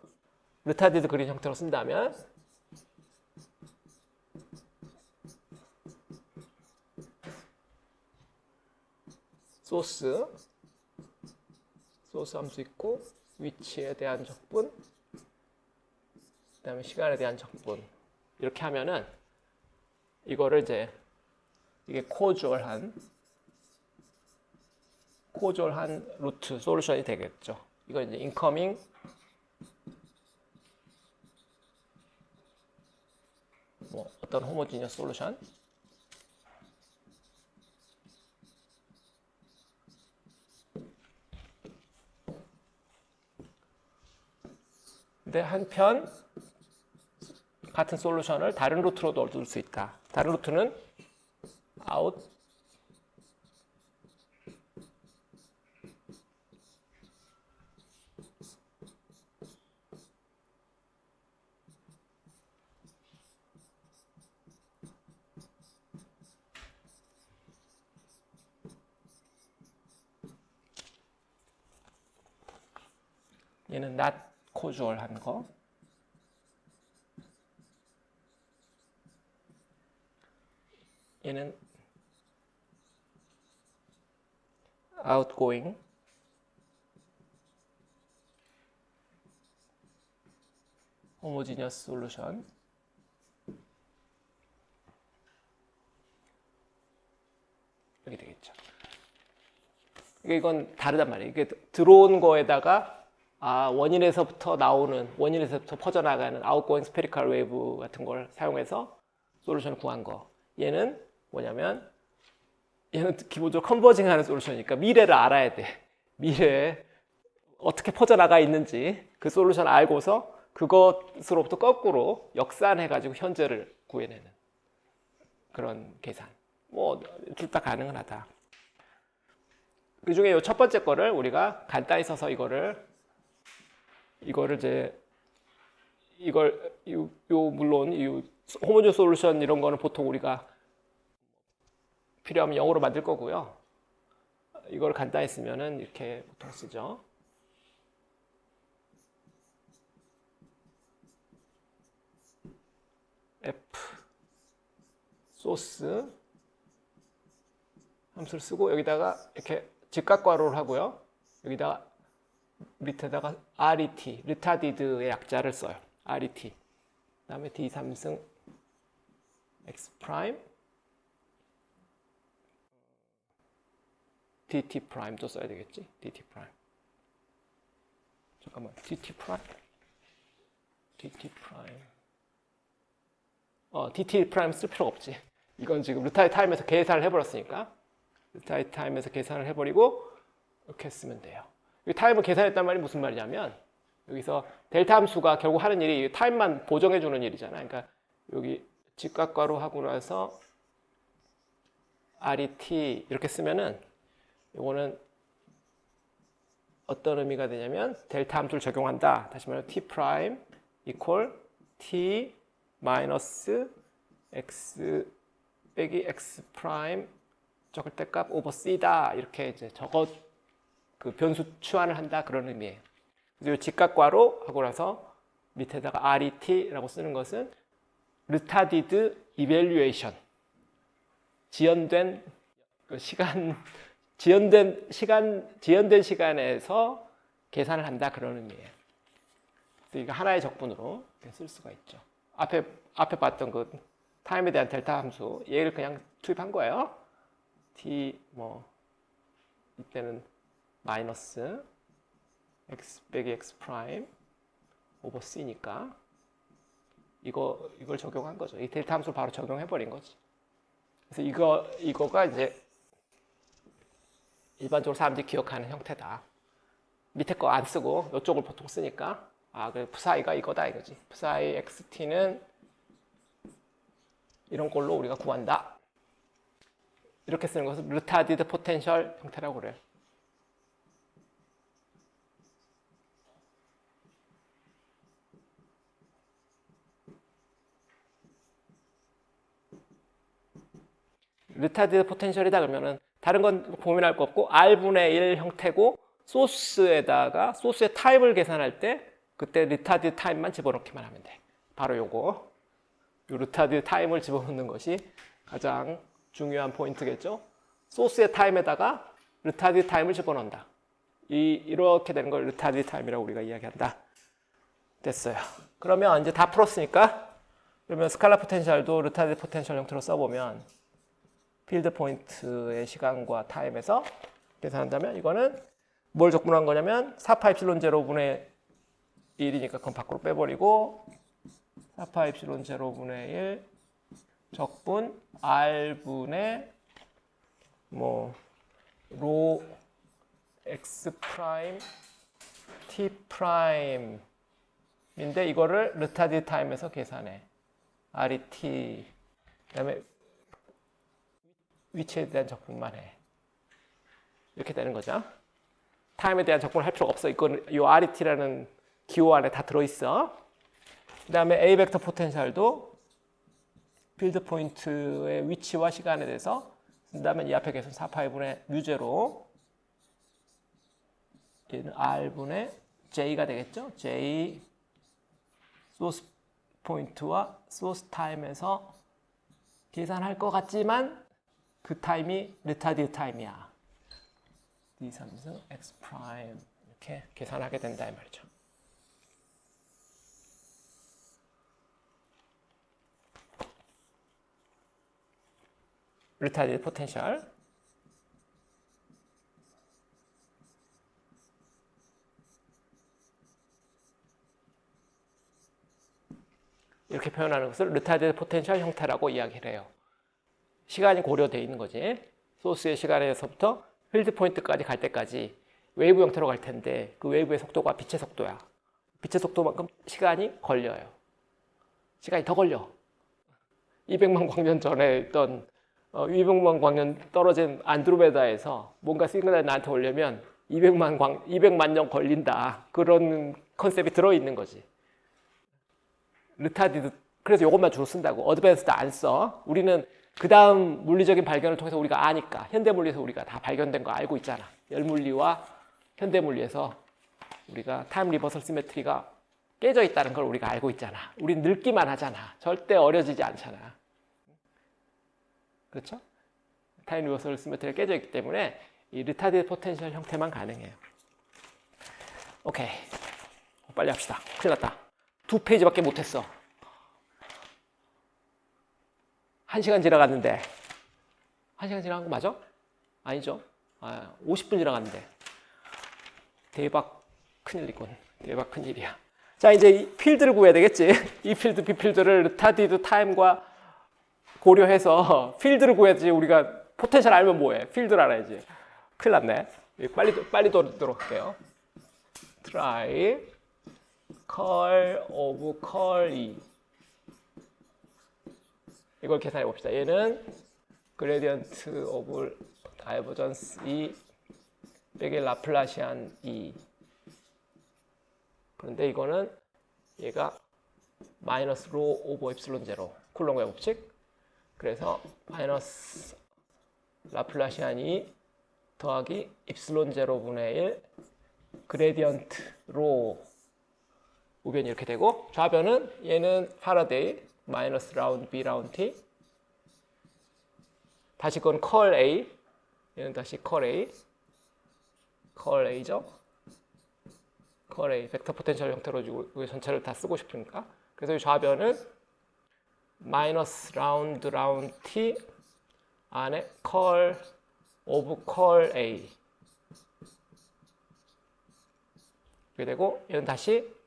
retarded 그린 형태로 쓴다면 소스 함수 있고 위치에 대한 적분 그 다음에 시간에 대한 적분 이렇게 하면은 이거를 이제 이게 코주얼한 루트 솔루션이 되겠죠. 이거 이제 인커밍 어떤 호모지니어스 솔루션 근데 한편 같은 솔루션을 다른 루트로도 얻을 수 있다. 다른 루트는 out 얘는 not causal 한 거. 얘는 outgoing. homogeneous solution. 이렇게 되겠죠. 이건 다르단 말이에요. 이게 들어온 거에다가 원인에서부터 나오는, 원인에서부터 퍼져나가는 outgoing spherical wave 같은 걸 사용해서 솔루션을 구한 거. 얘는 뭐냐면 얘는 기본적으로 컨버징하는 솔루션이니까 미래를 알아야 돼. 미래에 어떻게 퍼져나가 있는지 그 솔루션 알고서 그것으로부터 거꾸로 역산해가지고 현재를 구해내는 그런 계산. 뭐 둘 다 가능은 하다. 그 중에 이 첫 번째 거를 우리가 간단히 써서 이거를 이제 물론 이 호모제니어스 솔루션 이런 거는 보통 우리가 필요하면 영어로 만들 거고요. 이걸 간단히 쓰면은 이렇게 보통 쓰죠. F 소스 함수를 쓰고 여기다가 이렇게 직각괄호를 하고요. 여기다가 밑에다가 RET, retarded의 약자를 써요. RET. 그다음에 D3승 X 프라임, DT 프라임도 써야 되겠지. DT 프라임. 잠깐만, DT 프라임. DT 프라임 쓸 필요가 없지. 이건 지금 루타이 타임에서 계산을 해버렸으니까. 루타이 타임에서 계산을 해버리고 이렇게 쓰면 돼요. 이 타임을 계산했단 말이 무슨 말이냐면 여기서 델타 함수가 결국 하는 일이 타임만 보정해주는 일이잖아. 그러니까 여기 직각괄호 하고 나서 RET 이렇게 쓰면은 이거는 어떤 의미가 되냐면 델타 함수를 적용한다. 다시 말해 T 프라임 equal T 마이너스 X 빼기 X 프라임 적을 때 값 오버 C다. 이렇게 이제 그 변수 추환을 한다. 그런 의미예요. 그래서 직각괄호 하고 나서 밑에다가 RET라고 쓰는 것은 retarded evaluation. 지연된 시간에서 계산을 한다. 그런 의미예요. 그래서 이거 하나의 적분으로 쓸 수가 있죠. 앞에 봤던 그 타임에 대한 델타 함수 얘를 그냥 투입한 거예요. T 이때는 마이너스 X 빼기 X 프라임 오버 C니까 이걸 적용한 거죠. 이 델타 함수를 바로 적용해 버린 거지. 그래서 이거가 이제 일반적으로 사람들이 기억하는 형태다. 밑에 거 안 쓰고 이쪽을 보통 쓰니까 그 psi가 이거다 이거지. psi xt는 이런 걸로 우리가 구한다. 이렇게 쓰는 것을 retarded potential 형태라고 그래요. retarded potential이다 그러면은 다른 건 고민할 거 없고 R분의 1 형태고 소스의 타입을 계산할 때 그때 retarded 타입만 집어넣기만 하면 돼. 바로 요거. 요 retarded 타입을 집어넣는 것이 가장 중요한 포인트겠죠. 소스의 타임에다가 retarded 타임을 집어넣는다. 이렇게 되는 걸 retarded 타임이라고 우리가 이야기한다. 됐어요. 그러면 이제 다 풀었으니까 그러면 스칼라 포텐셜도 retarded 포텐셜 형태로 써보면 필드 포인트의 시간과 타임에서 계산한다면 이거는 뭘 적분한 거냐면 4파 입실론 제로분의 1이니까 그건 밖으로 빼버리고 4파 입실론 제로분의 1 적분 R분의 로 X 프라임 T 프라임인데 이거를 retarded 타임에서 계산해. RET 그다음에 위치에 대한 적분만 해. 이렇게 되는 거죠. 타임에 대한 적분을 할 필요가 없어. 이건 이 RET라는 기호 안에 다 들어있어. 그 다음에 A 벡터 포텐셜도 필드 포인트의 위치와 시간에 대해서 쓴다면 이 앞에 계속 4파이분의 뮤제로 얘는 R분의 J가 되겠죠? J 소스 포인트와 소스 타임에서 계산할 것 같지만 그 타임이 리타디드 타임이야. D 삼수 X 프라임 이렇게 계산하게 된다 이 말이죠. 리타디드 포텐셜 이렇게 표현하는 것을 리타디드 포텐셜 형태라고 이야기를 해요. 시간이 고려되어 있는 거지. 소스의 시간에서부터 필드 포인트까지 갈 때까지 웨이브 형태로 갈 텐데 그 웨이브의 속도가 빛의 속도야. 빛의 속도만큼 시간이 걸려요. 시간이 더 걸려. 200만 광년 전에 있던 200만 광년 떨어진 안드로메다에서 뭔가 시그널이 나한테 오려면 200만 년 걸린다. 그런 컨셉이 들어있는 거지. 리타디드 그래서 이것만 주로 쓴다고. 어드밴스드 안 써. 우리는 그 다음 물리적인 발견을 통해서 우리가 아니까 현대 물리에서 우리가 다 발견된 거 알고 있잖아. 열물리와 현대 물리에서 우리가 타임 리버설 시메트리가 깨져 있다는 걸 우리가 알고 있잖아. 우린 늙기만 하잖아. 절대 어려지지 않잖아. 그렇죠? 타임 리버설 시메트리가 깨져 있기 때문에 이 리타디드 포텐셜 형태만 가능해요. 오케이. 빨리 합시다. 큰일 났다. 2페이지밖에 못했어. 1시간 지나갔는데 1시간 지나간 거 맞아? 아니죠? 50분 지나갔는데 대박 큰일이군. 대박 큰일이야. 자 이제 이 필드를 구해야 되겠지. 이 필드, B 필드를 리타디드 타임과 고려해서 필드를 구해야지. 우리가 포텐셜 알면 뭐해? 필드를 알아야지. 큰일 났네. 빨리 돌도록 할게요. try curl of curl E 이걸 계산해 봅시다. 얘는 gradient of divergence E 빼기 라플라시안 E. 그런데 이거는 얘가 마이너스 로 오버 엡실론 제로 쿨롱의 법칙. 그래서 마이너스 라플라시안 E 더하기 엡실론 제로분의 1 그레디언트 로 우변이 이렇게 되고, 좌변은 얘는 파라데이 마이너스 라운드 B 라운드 T, 다시 그건 컬 A, 얘는 다시 컬 A, 컬 A죠. 컬 A 벡터 포텐셜 형태로 주고 전체를 다 쓰고 싶으니까. 그래서 이 좌변은 마이너스 라운드 T 안에 컬 오브 컬 A 이렇게 되고, 얘는 다시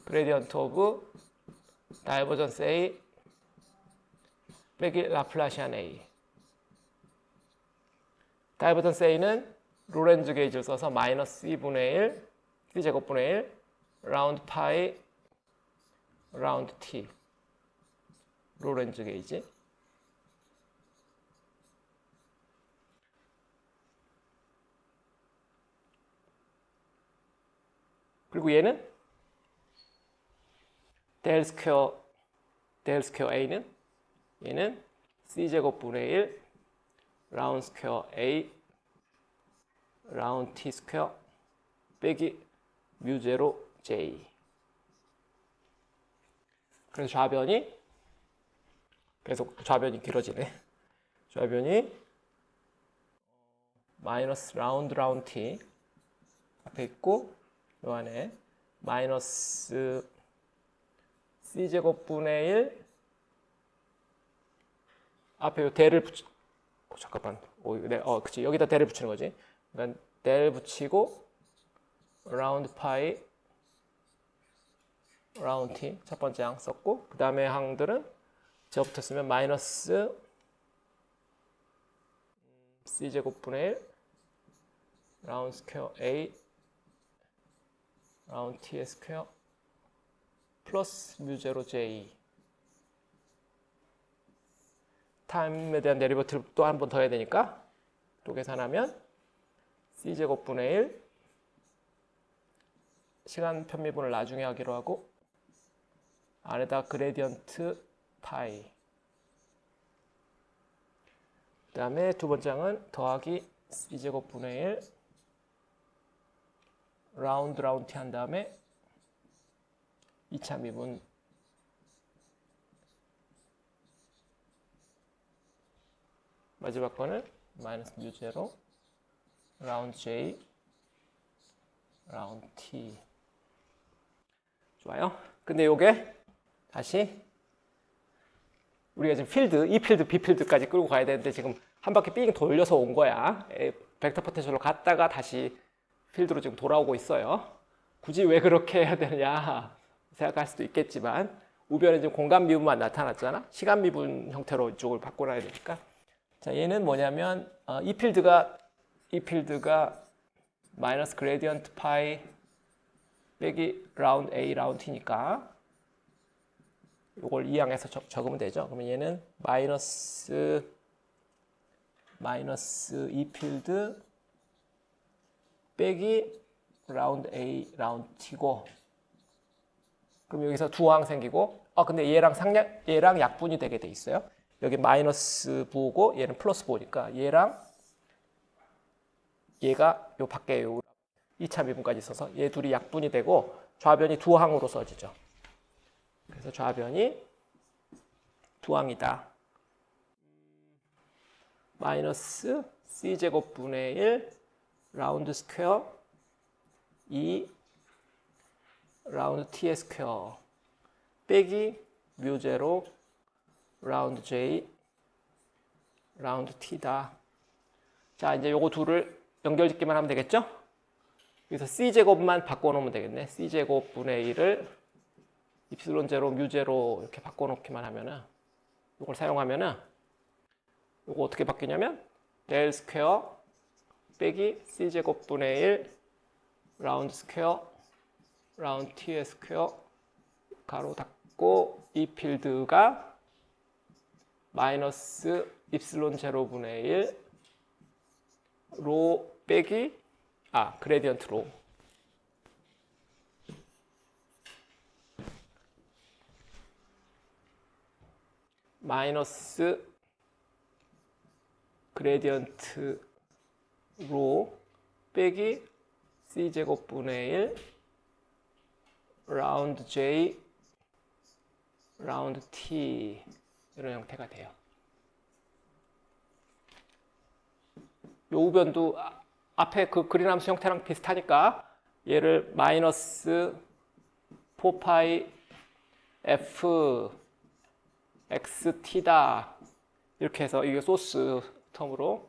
그레디언트 오브 다이버전스 A 빼기 라플라시안 A. 다이버전스 A는 로렌즈 게이지를 써서 마이너스 2분의 1 T제곱분의 1 라운드 파이 라운드 T 로렌즈 게이지. 그리고 얘는 델 스퀘어 A는 얘는 C제곱분의 1 라운드 스퀘어 A 라운드 T 스퀘어 빼기 뮤 제로 J. 그래서 좌변이 계속 좌변이 길어지네. 좌변이 마이너스 라운드 T 앞에 있고, 요 안에 마이너스 C제곱분의 1 앞에 요 대를 붙이 잠깐만. 그치. 여기다 대를 붙이는 거지. 그러니까 대를 붙이고 라운드 파이 라운드 T 첫 번째 항 썼고, 그 다음에 항들은 저부터 쓰면 마이너스 C제곱분의 1 라운드 스퀘어 A 라운드 T의 스퀘어 플러스 뮤 제로 J. 타임에 대한 데리버티브 또 한 번 더 해야 되니까 또 계산하면 C제곱분의 1 시간 편미분을 나중에 하기로 하고, 안에다 그레디언트 파이, 그 다음에 두 번째 항은 더하기 C제곱분의 1 라운드 T 한 다음에 2차 미분 마지막 거는 마이너스 뮤 제로 라운드 J 라운드 T. 좋아요. 근데 요게 다시 우리가 지금 필드, E 필드, B 필드까지 끌고 가야 되는데 지금 한 바퀴 삥 돌려서 온 거야. 벡터 포텐셜로 갔다가 다시 필드로 지금 돌아오고 있어요. 굳이 왜 그렇게 해야 되느냐 생각할 수도 있겠지만 우변에 지금 공간 미분만 나타났잖아. 시간 미분 형태로 이쪽을 바꿔놔야 되니까. 자, 얘는 뭐냐면 이 필드가 마이너스 그레디언트 파이 빼기 라운드 A 라운드 T니까 이걸 이항해서 적으면 되죠. 그러면 얘는 마이너스 E 필드 빼기 라운드 A 라운드 T고, 그럼 여기서 두 항 생기고, 근데 얘랑 약분이 되게 돼 있어요. 여기 마이너스 부호고 얘는 플러스 부호니까 얘랑 얘가 요 밖에 요 2차 미분까지 있어서 얘 둘이 약분이 되고 좌변이 두 항으로 써지죠. 그래서 좌변이 두 항이다. 마이너스 C제곱분의 1 라운드 스퀘어 2 라운드 T의 스퀘어 빼기 뮤 제로 라운드 J 라운드 T다. 자, 이제 요거 둘을 연결짓기만 하면 되겠죠? 여기서 C제곱만 바꿔놓으면 되겠네. C제곱분의 1을 입실론 제로 뮤 제로 이렇게 바꿔놓기만 하면은, 이걸 사용하면은 이거 어떻게 바뀌냐면 델 스퀘어 빼기 C제곱분의 1 라운드 스퀘어 라운드 T의 스퀘어 가로 닫고 이 필드가 마이너스 입실론 제로분의 1 로 빼기 그레디언트 로 마이너스 그레디언트 로 빼기 C제곱분의 1 라운드 J 라운드 T 이런 형태가 돼요. 요 우변도 앞에 그 그린함수 형태랑 비슷하니까 얘를 마이너스 4파이 F XT다 이렇게 해서 이게 소스 텀으로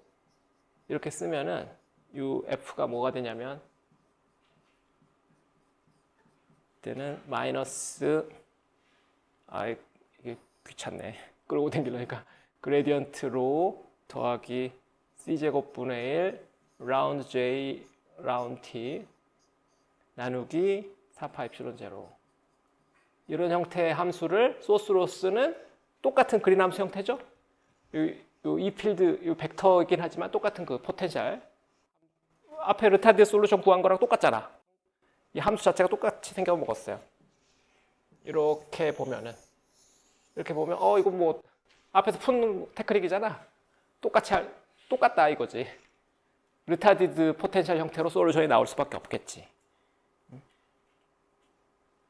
이렇게 쓰면은 이 F가 뭐가 되냐면 이때는 마이너스 이게 귀찮네. 끌고 다니려니까 그레디언트 로 더하기 C제곱분의 1 라운드 J 라운드 T 나누기 4파 입실론 제로. 이런 형태의 함수를 소스로 쓰는 똑같은 그린 함수 형태죠. 이 필드, 이 벡터이긴 하지만 똑같은 그 포텐셜. 앞에 르타디의 솔루션 구한 거랑 똑같잖아. 이 함수 자체가 똑같이 생겨 먹었어요. 이렇게 보면 이거 뭐 앞에서 푼 테크닉이잖아. 똑같다 이거지. 르타디드 포텐셜 형태로 솔루션이 나올 수밖에 없겠지.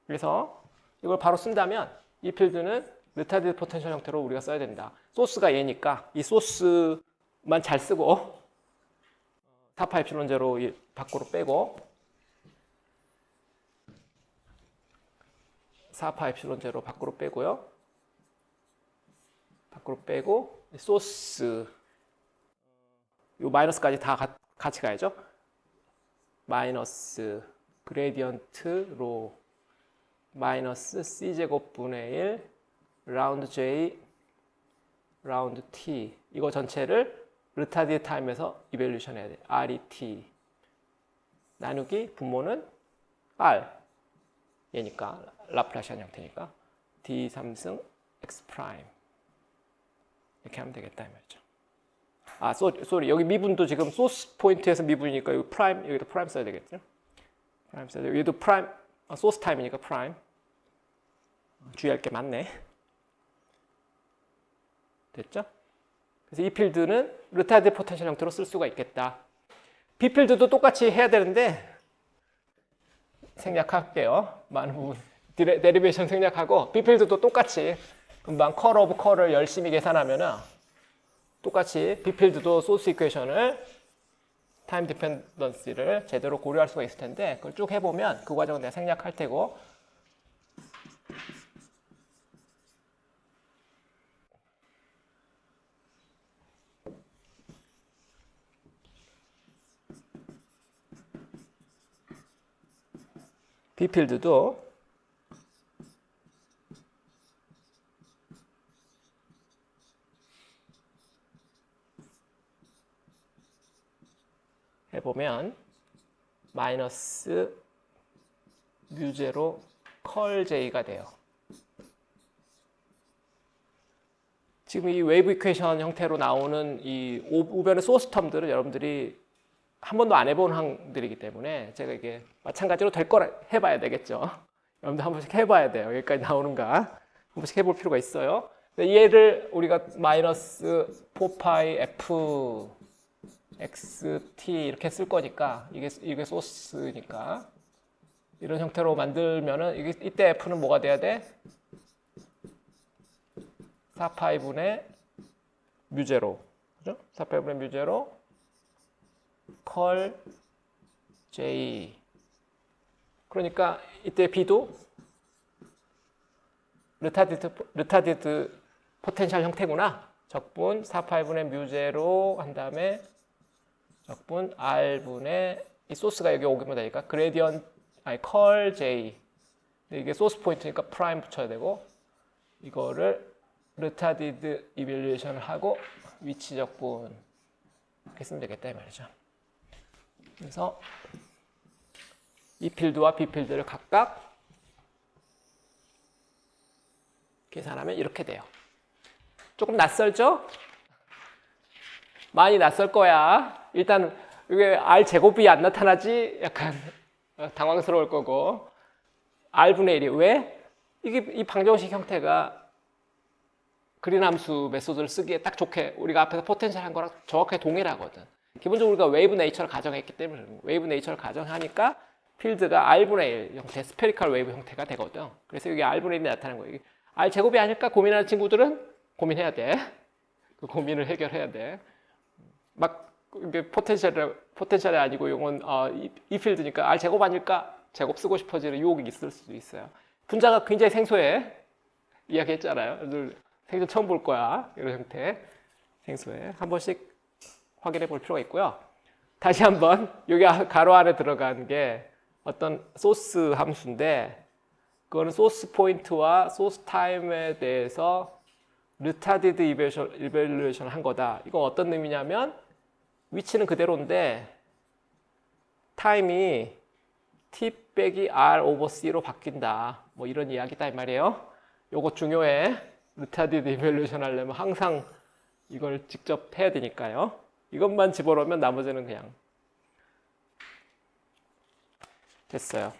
그래서 이걸 바로 쓴다면 이 필드는 르타디드 포텐셜 형태로 우리가 써야 된다. 소스가 얘니까 이 소스만 잘 쓰고 4파 입실론 제로 밖으로 빼고 4파 입실론 제로 밖으로 빼고요. 밖으로 빼고 소스 요 마이너스까지 다 같이 가야죠. 마이너스 그레디언트 로 마이너스 C제곱분의 1 라운드 J 라운드 T 이거 전체를 르타디드 타임에서 이벨루션 해야 돼. RET 나누기 분모는 R 얘니까 라플라시안 형태니까 D 3승 X 프라임 이렇게 하면 되겠다 이 말이죠. 쏘리 여기 미분도 지금 소스 포인트에서 미분이니까 여기 프라임 여기도 프라임 써야 되겠죠. 프라임 써야 돼. 여기도 프라임 소스 타임이니까 프라임 주의할 게 많네. 됐죠? 그래서 이 필드는 르타디드 포텐셜 형태로 쓸 수가 있겠다. B 필드도 똑같이 해야 되는데 생략할게요. 많은 부분 데리베이션 생략하고 B필드도 똑같이 금방 컬 오브 컬을 열심히 계산하면은 똑같이 B필드도 소스 이퀘이션을 타임 디펜던시를 제대로 고려할 수가 있을 텐데 그걸 쭉 해보면 그 과정은 내가 생략할 테고 B필드도 해보면 마이너스 뮤제로 컬 J가 돼요. 지금 이 웨이브 이퀘이션 형태로 나오는 이 우변의 소스 텀들은 여러분들이 한 번도 안 해본 항들이기 때문에 제가 이게 마찬가지로 될 거라 해봐야 되겠죠. 여러분들 한 번씩 해봐야 돼요. 여기까지 나오는가 한 번씩 해볼 필요가 있어요. 얘를 우리가 마이너스 4파이 F xt 이렇게 쓸 거니까 이게 소스니까 이런 형태로 만들면은 이때 f는 뭐가 돼야 돼? 4파이분의 뮤제로, 그죠? 4파이분의 뮤제로 컬 j. 그러니까 이때 b도 르타디드 포텐셜 형태구나. 적분 4파이분의 뮤제로 한 다음에 적분 r분의 이 소스가 여기 오기만 되니까 그레디언트 컬 j. 이게 소스 포인트니까 프라임 붙여야 되고 이거를 르타디드 이밸류에이션을 하고 위치 적분 이렇게 쓰면 되겠다 이 말이죠. 그래서 이 필드와 B 필드를 각각 계산하면 이렇게 돼요. 조금 낯설죠? 많이 낯설 거야. 일단 이게 R 제곱이 안 나타나지 약간 당황스러울 거고 R분의 1이 왜? 이게 이 방정식 형태가 그린 함수 메소드를 쓰기에 딱 좋게 우리가 앞에서 포텐셜 한 거랑 정확하게 동일하거든. 기본적으로 우리가 웨이브 네이처를 가정했기 때문에 웨이브 네이처를 가정하니까 필드가 R분의 1 형태, 스페리컬 웨이브 형태가 되거든. 그래서 이게 R분의 1이 나타나는 거예요. R 제곱이 아닐까 고민하는 친구들은 고민해야 돼. 그 고민을 해결해야 돼. 막 이게 포텐셜이 아니고 이건 이 필드니까 R 제곱 아닐까 제곱 쓰고 싶어지는 유혹이 있을 수도 있어요. 분자가 굉장히 생소해. 이야기했잖아요. 생전 처음 볼 거야. 이런 형태 생소해. 한 번씩 확인해 볼 필요가 있고요. 다시 한번 여기 가로 안에 들어간 게 어떤 소스 함수인데 그거는 소스 포인트와 소스 타임에 대해서 르타디드 이밸루에이션 한 거다. 이건 어떤 의미냐면 위치는 그대로인데 타임이 t 빼기 r 오버 c로 바뀐다. 뭐 이런 이야기다 이 말이에요. 요거 중요해. 르타디드 이밸루에이션 하려면 항상 이걸 직접 해야 되니까요. 이것만 집어넣으면 나머지는 그냥 됐어요.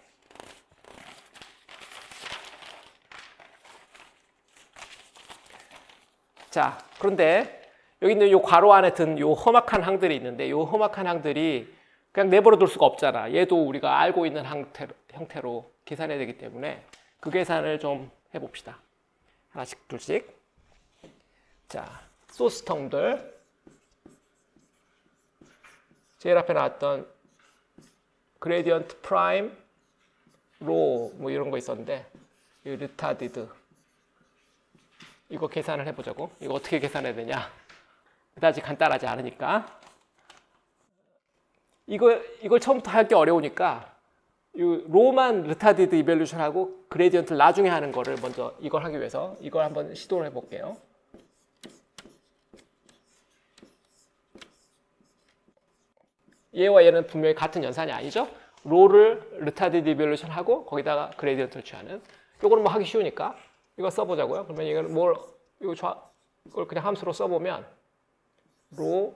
자, 그런데 여기 있는 요 괄호 안에 든 요 험악한 항들이 있는데 요 험악한 항들이 그냥 내버려 둘 수가 없잖아. 얘도 우리가 알고 있는 형태로 계산해야 되기 때문에 그 계산을 좀 해봅시다. 하나씩 둘씩. 자, 소스 텀들. 제일 앞에 나왔던 그레디언트 프라임, 로 뭐 이런 거 있었는데 이 르타디드 이거 계산을 해보자고. 이거 어떻게 계산해야 되냐? 그다지 간단하지 않으니까 이걸 처음부터 하기 어려우니까 이 로만 르타디드 이밸루션하고 그레디언트를 나중에 하는 거를 먼저 이걸 하기 위해서 이걸 한번 시도를 해볼게요. 얘와 얘는 분명히 같은 연산이 아니죠? 로를 르타디드 이밸루션하고 거기다가 그레디언트를 취하는. 요거는 뭐 하기 쉬우니까 이거 써보자고요. 그러면 이거는 이걸 그냥 함수로 써보면 로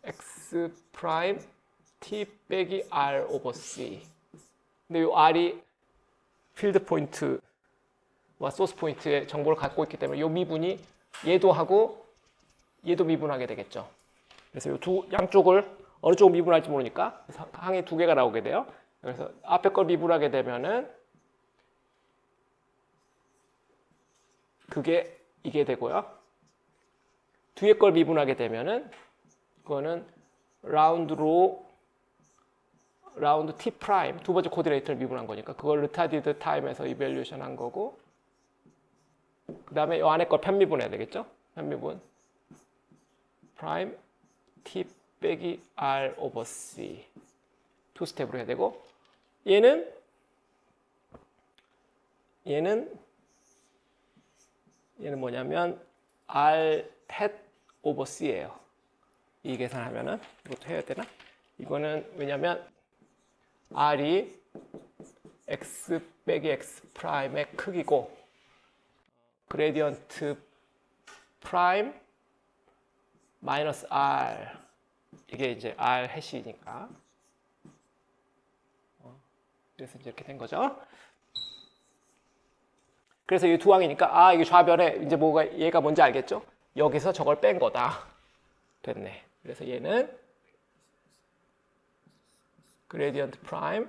x 프라임 t 빼기 r 오버 c. 근데 이 r이 필드 포인트와 소스 포인트의 정보를 갖고 있기 때문에 이 미분이 얘도 하고 얘도 미분하게 되겠죠. 그래서 이 양쪽을 어느 쪽을 미분할지 모르니까 항이 두 개가 나오게 돼요. 그래서 앞에 걸 미분하게 되면은 그게 이게 되고요. 뒤에 걸 미분하게 되면은 그거는 라운드 로 라운드 t 프라임 두 번째 코디네이터를 미분한 거니까 그걸 retarded time에서 이밸류에이션 한 거고, 그 다음에 이 안에 걸 편미분해야 되겠죠? 편미분 프라임 t 빼기 r over c 투 스텝으로 해야 되고, 얘는 뭐냐면 r hat over c예요. 이 계산하면은 이것도 해야 되나? 이거는 왜냐면 r이 x 빼기 x 프라임의 크기고 그레디언트 프라임 마이너스 r 이게 이제 r 해시니까 그래서 이제 이렇게 된 거죠. 그래서 이 두 항이니까 이게 좌변에 이제 뭐가 얘가 뭔지 알겠죠? 여기서 저걸 뺀 거다. 됐네. 그래서 얘는 그레디언트 프라임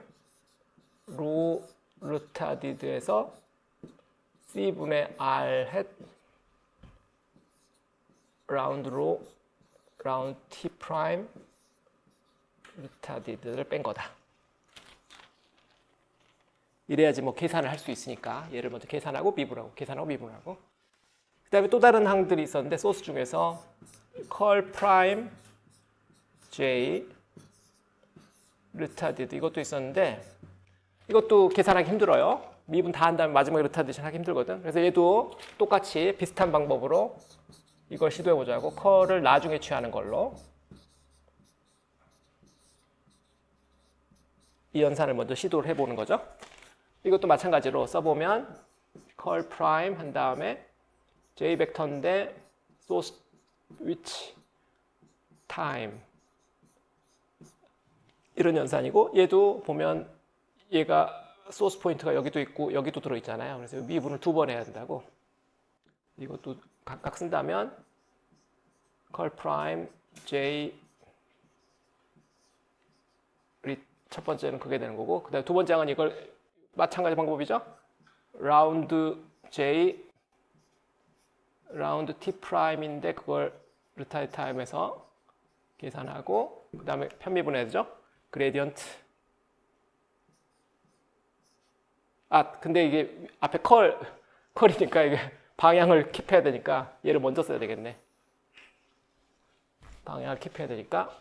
로 루타디드에서 c분의 r 햇 라운드 로 라운드 t 프라임 루타디드를 뺀 거다. 이래야지 뭐 계산을 할 수 있으니까 얘를 먼저 계산하고 미분하고 계산하고 미분하고. 그 다음에 또 다른 항들이 있었는데 소스 중에서 컬 프라임 j 루타디드 이것도 있었는데 이것도 계산하기 힘들어요. 미분 다 한 다음에 마지막에 루타디션 하기 힘들거든. 그래서 얘도 똑같이 비슷한 방법으로 이걸 시도해 보자고, 컬을 나중에 취하는 걸로 이 연산을 먼저 시도를 해보는 거죠. 이것도 마찬가지로 써보면 컬 프라임 한 다음에 j 벡터인데 소스 위치 타임 이런 연산이고, 얘도 보면 얘가 소스 포인트가 여기도 있고 여기도 들어있잖아요. 그래서 미분을 두 번 해야 된다고. 이것도 각각 쓴다면 컬 프라임 j 첫 번째는 그게 되는 거고, 그 다음에 두 번째 항은 이걸 마찬가지 방법이죠. 라운드 j 라운드 t 프라임인데 그걸 루타이 타임에서 계산하고, 그 다음에 편미분해야 되죠. 그레디언트. 근데 이게 앞에 컬이니까 이게 방향을 킵해야 되니까 얘를 먼저 써야 되겠네. 방향을 킵해야 되니까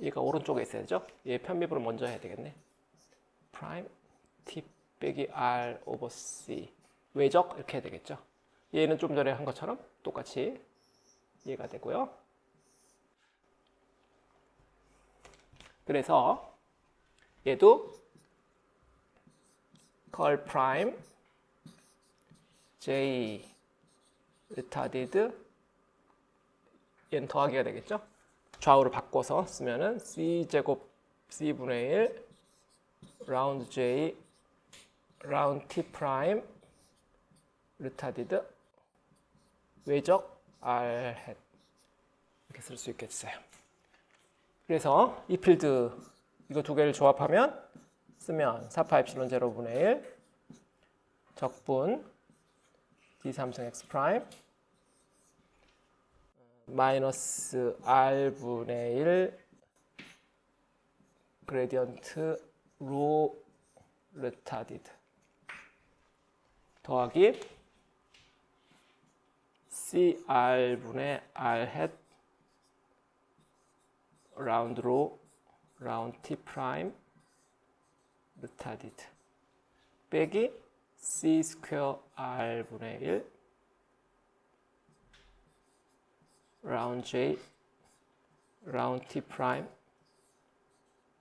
얘가 오른쪽에 있어야죠. 얘 편미분을 먼저 해야 되겠네. 프라임 t 빼기 r over c 외적 이렇게 해야 되겠죠. 얘는 좀 전에 한 것처럼 똑같이 얘가 되고요. 그래서 얘도 컬 프라임 j retarded 얘는 더하기가 되겠죠. 좌우를 바꿔서 쓰면은 c제곱 c분의 1 라운드 j 라운드 t 프라임 retarded 외적 r hat 이렇게 쓸 수 있겠어요. 그래서 이 필드 이거 두 개를 조합하면 쓰면 4파 엡실론 제로분의 1 적분 d3승 x 프라임 마이너스 r분의 1 그레디언트 로 retarded 더하기 cr분의 r hat 라운드 로 라운드 t 프라임 retarded 빼기 c 스퀘어 r분의 1 라운드 j 라운드 t 프라임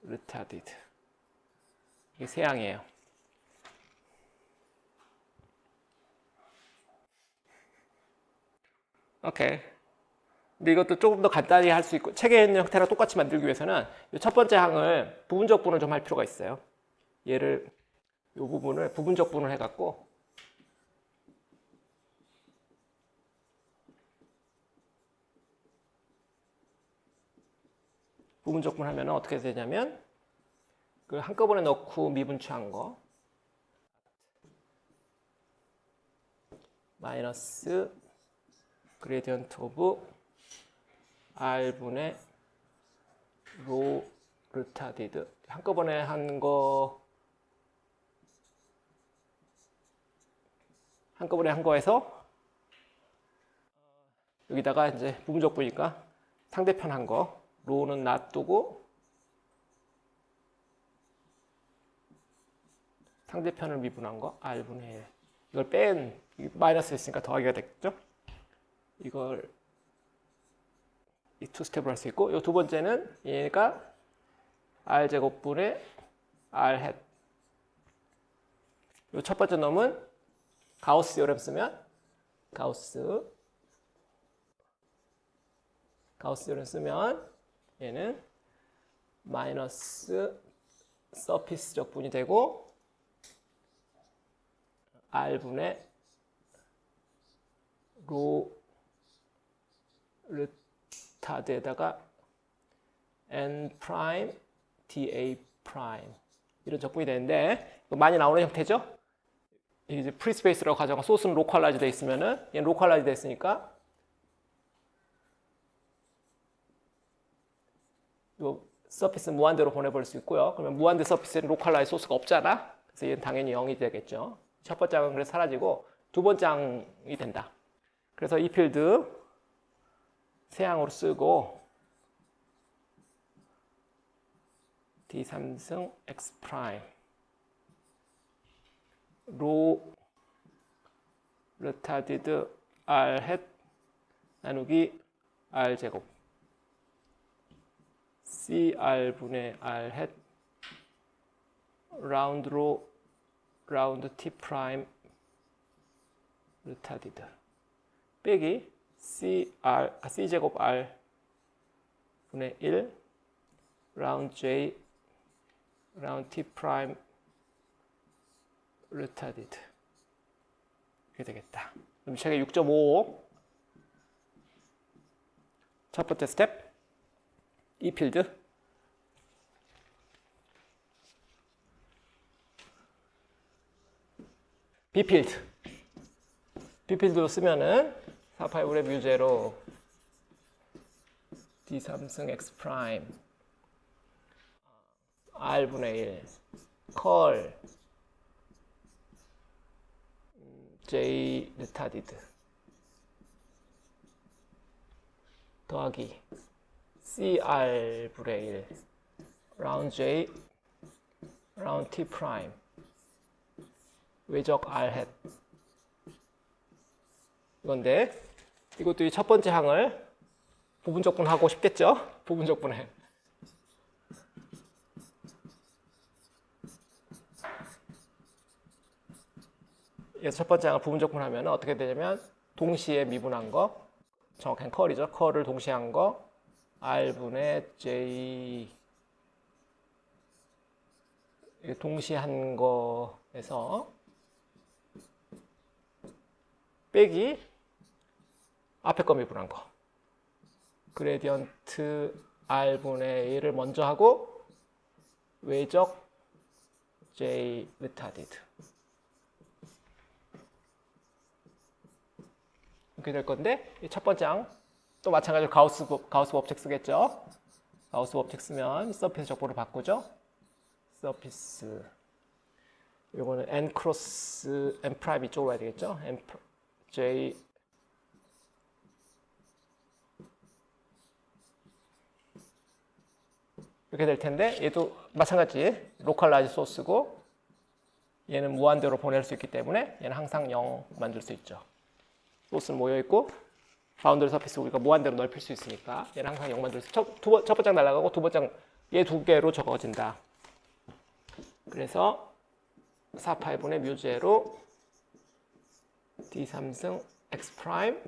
retarded. 이게 세 항이에요. 오케이. 근데 이것도 조금 더 간단히 할 수 있고 책에 있는 형태랑 똑같이 만들기 위해서는 이 첫 번째 항을 부분적 분을 좀 할 필요가 있어요. 얘를 이 부분을 부분적 분을 해갖고 부분적분 하면 어떻게 되냐면 그 한꺼번에 넣고 미분취한 거 마이너스 그레디언트 오브 R분의 로 르타디드 한꺼번에 한 거에서 여기다가 이제 부분적분이니까 상대편 한 거 로는 놔두고 상대편을 미분한 거 R분의 1 이걸 뺀 마이너스 있으니까 더하기가 됐죠. 이걸 이 투 스텝으로 할 수 있고 이 두 번째는 얘가 R제곱분의 R 헷 이 첫 번째 놈은 가우스 요렘 쓰면 가우스 요렘 쓰면 얘는 마이너스 서피스 적분이 되고 R분의 로 르타드에다가 N 프라임 DA 프라임 이런 적분이 되는데 많이 나오는 형태죠. 이게 이제 프리스페이스라고 가정한 소스는 로컬라이즈 돼 있으면은 얘는 로컬라이즈 돼 있으니까 이 서피스 무한대로 보내버릴 수 있고요. 그러면 무한대 서피스에는 로컬라이즈 소스가 없잖아. 그래서 얘는 당연히 0이 되겠죠. 첫 번째 항은 그래서 사라지고 두 번째 항이 된다. 그래서 이 필드 세 항으로 쓰고 D3승 X 프라임 로 르타디드 R 헷 나누기 R 제곱 CR분의 R 헷 라운드로 라운드 T 프라임 르타디드 빼기 C제곱 R 분의 1 라운드 J 라운드 T 프라임 르타디드 이렇게 되겠다. 그럼 책에 6.55 첫 번째 스텝 이 필드 B 필드로 쓰면은 4파이브의 뮤제로 D3승 X 프라임 R분의 1 컬 J 르타디드 더하기 CR분의 1 라운드 J 라운드 T 프라임 외적 R 헷 이건데 이것도 이 첫 번째 항을 부분적분하고 싶겠죠? 부분적분해 그래서 첫 번째 항을 부분적분하면 어떻게 되냐면 동시에 미분한 거 정확한 컬이죠. 컬을 동시에 한 거 R분의 J 동시에 한 거에서 빼기 앞에 거 미분한 거 그레디언트 R분의 1을 먼저 하고 외적 J 르타디드 이렇게 될 건데 첫 번째 항 또 마찬가지로 가우스 법칙 쓰겠죠. 가우스 법칙 쓰면 서피스 적분을 바꾸죠. 서피스 요거는 N 크로스 N 프라임 이쪽으로 가야 되겠죠. N J 이렇게 될 텐데 얘도 마찬가지 로컬라이즈 소스고 얘는 무한대로 보낼 수 있기 때문에 얘는 항상 0 만들 수 있죠. 소스는 모여 있고 바운더리 서피스 우리가 무한대로 넓힐 수 있으니까 얘는 항상 0 만들 수 있죠. 첫 번째 날아가고 두 번째 얘 두 개로 적어진다. 그래서 4파이분의 뮤제로 D3승 X 프라임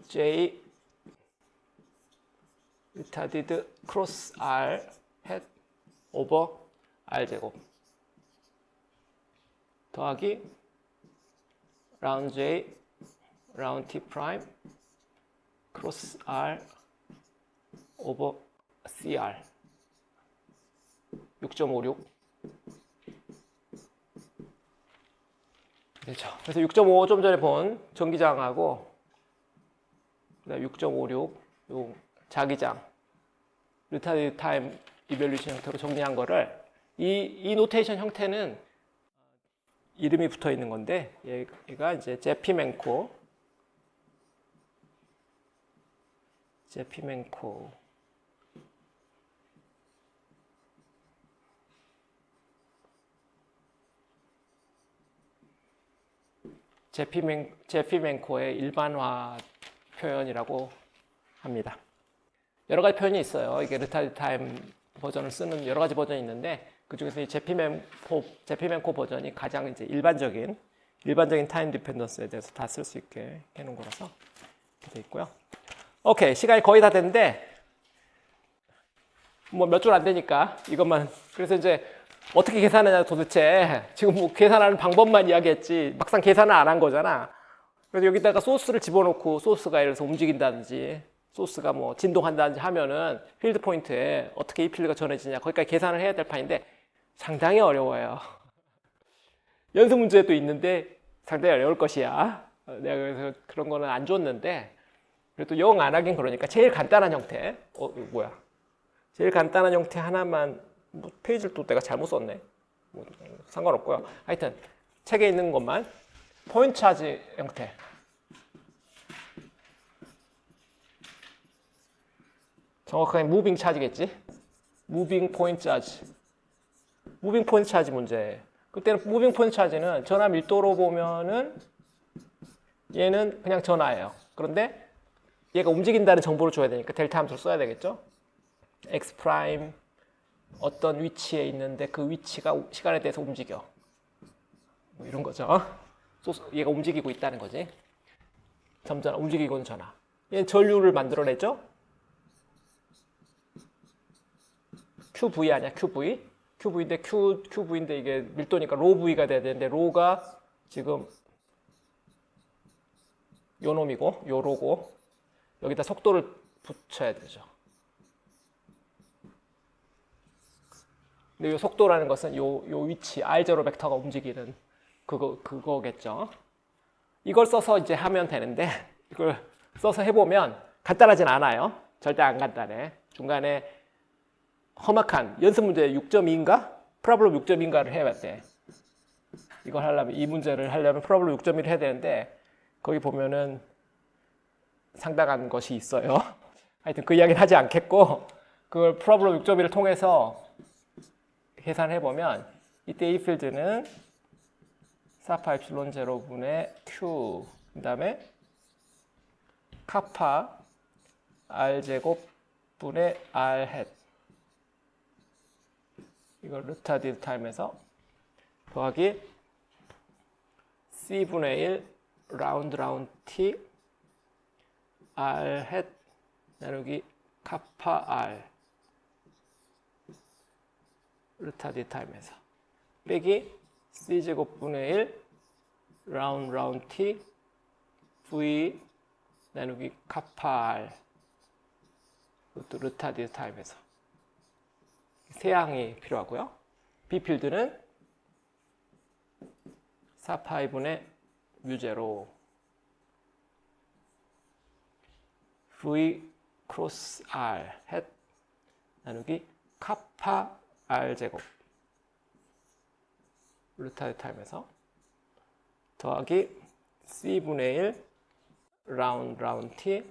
J 르타디드 크로스 R 헷 오버 R 제곱 더하기 라운드 J 라운드 T 프라임 크로스 R 오버 CR 6.56 그렇죠. 그래서 6.5 좀 전에 본 전기장하고 6.56 요 자기장 리타드 타임 이벨루션 형태로 정리한 거를 이 노테이션 형태는 이름이 붙어 있는 건데 얘가 이제 제피멘코 제피멘코의 일반화 표현이라고 합니다. 여러 가지 표현이 있어요. 이게 리타드 타임 버전을 쓰는 여러 가지 버전이 있는데 그 중에서 이 제피멘코 버전이 가장 이제 일반적인 타임 디펜던스에 대해서 다 쓸 수 있게 해놓은 거라서 이렇게 돼 있고요. 오케이, 시간이 거의 다 됐는데 뭐 몇 줄 안 되니까 이것만 그래서 이제 어떻게 계산하냐 도대체 지금 뭐 계산하는 방법만 이야기했지 막상 계산을 안 한 거잖아. 그래서 여기다가 소스를 집어넣고 소스가 예를 들어서 움직인다든지 소스가 뭐 진동한다든지 하면은 필드 포인트에 어떻게 이 필드가 전해지냐 거기까지 계산을 해야 될 판인데 상당히 어려워요. 연습 문제도 있는데 상당히 어려울 것이야. 내가 그래서 그런 거는 안 줬는데 그래도 영 안 하긴 그러니까 제일 간단한 형태 제일 간단한 형태 하나만 뭐 페이지를 또 내가 잘못 썼네. 뭐 상관없고요. 하여튼 책에 있는 것만 포인트 차지 형태. 정확하게 무빙 차지겠지? 무빙 포인트 차지. 무빙 포인트 차지 문제. 그때는 무빙 포인트 차지는 전화 밀도로 보면은 얘는 그냥 전화예요. 그런데 얘가 움직인다는 정보를 줘야 되니까 델타 함수를 써야 되겠죠? x 프라임 어떤 위치에 있는데 그 위치가 시간에 대해서 움직여. 뭐 이런 거죠. 얘가 움직이고 있다는 거지. 점전화, 움직이고는 전화. 얘는 전류를 만들어내죠? QV 아니야, QV. QV인데 이게 밀도니까 로 V가 돼야 되는데 로가 지금 요 놈이고 요 로고 여기다 속도를 붙여야 되죠. 근데 이 속도라는 것은 요 위치 R0 벡터가 움직이는 그거겠죠. 이걸 써서 이제 하면 되는데 이걸 써서 해보면 간단하진 않아요. 절대 안 간단해. 중간에 험악한 연습 문제 6.2인가? 프로블럼 6.2인가를 해야 돼. 이걸 하려면 이 문제를 하려면 프로블럼 6.1을 해야 되는데 거기 보면은 상당한 것이 있어요. 하여튼 그 이야기는 하지 않겠고 그걸 프로블럼 6.1을 통해서 계산해 보면 이때 이 필드는 사파 엡실론 제로분의 Q 그 다음에 카파 R 제곱 분의 R 햇 이걸 루타디드 타임에서 더하기 C분의 1 라운드 T R 햇 나누기 카파 R 루타디드 타임에서 빼기 C제곱분의 1 라운드 T V 나누기 카파 R 그것도 루타디드 타임에서 세 항이 필요하고요. B 필드는 4파이분의 뮤제로 V 크로스 R 햇 나누기 카파 R 제곱 루타디드 타임에서 더하기 C분의 1 라운드 T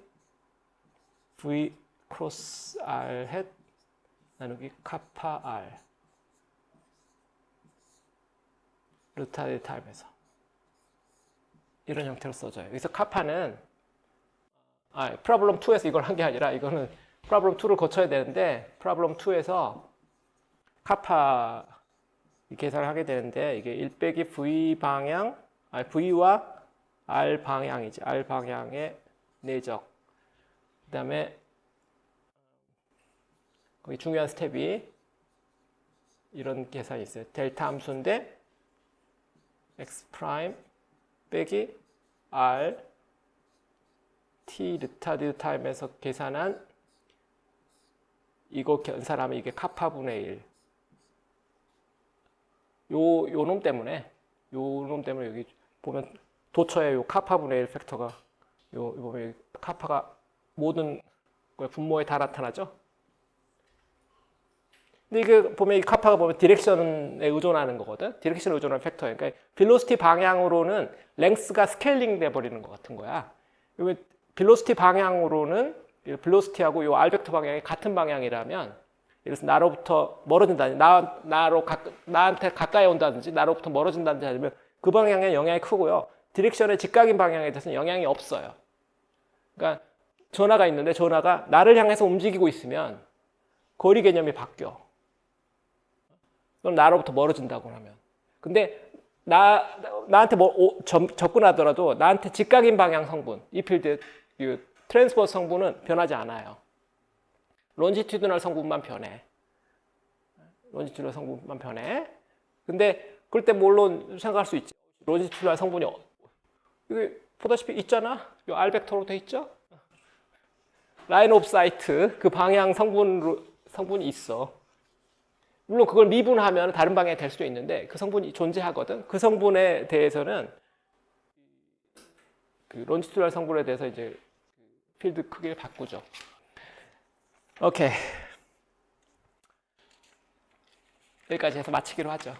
V 크로스 R 햇 나누기 카파 R 루타디드 타임에서 이런 형태로 써져요. 여기서 카파는 프로블럼 2에서 이걸 한 게 아니라 이거는 프로블럼 2를 거쳐야 되는데 프로블럼 2에서 카파 계산을 하게 되는데 이게 1 빼기 V 방향 V와 R 방향이지. R 방향의 내적 그 다음에 거기 중요한 스텝이 이런 계산이 있어요. 델타 함수인데 x 프라임 빼기 r t 리타디드 타임에서 계산한 이거 견산하면 이게 카파분의 1. 요 놈 때문에 여기 보면 도처에 요 카파분의 1 팩터가 요 보면 카파가 모든 분모에 다 나타나죠. 근데 이게 보면 이 카파가 보면 디렉션에 의존하는 거거든. 디렉션에 의존하는 팩터예요. 그러니까 빌로시티 방향으로는 랭스가 스케일링 돼 버리는 것 같은 거야. 빌로시티 방향으로는 빌로시티하고 요 R 벡터 방향이 같은 방향이라면, 예를 들어서 나로부터 멀어진다든지 나한테 가까이 온다든지 나로부터 멀어진다든지 하면 그 방향에 영향이 크고요. 디렉션의 직각인 방향에 대해서는 영향이 없어요. 그러니까 전하가 있는데 전하가 나를 향해서 움직이고 있으면 거리 개념이 바뀌어. 그럼 나로부터 멀어진다고 하면. 근데 나한테 접근하더라도 나한테 직각인 방향 성분, 이 필드, 이 트랜스버스 성분은 변하지 않아요. 론지튜드널 성분만 변해. 론지튜드널 성분만 변해. 근데 그럴 때 물론 생각할 수 있지. 론지튜드널 성분이 이게 보다시피 있잖아. 이 R 벡터로 돼 있죠. 라인 오브 사이트 그 방향 성분이 있어. 물론 그걸 미분하면 다른 방향이 될 수도 있는데 그 성분이 존재하거든. 그 성분에 대해서는 그 론지튜드널 성분에 대해서 이제 필드 크기를 바꾸죠. 오케이. 여기까지 해서 마치기로 하죠.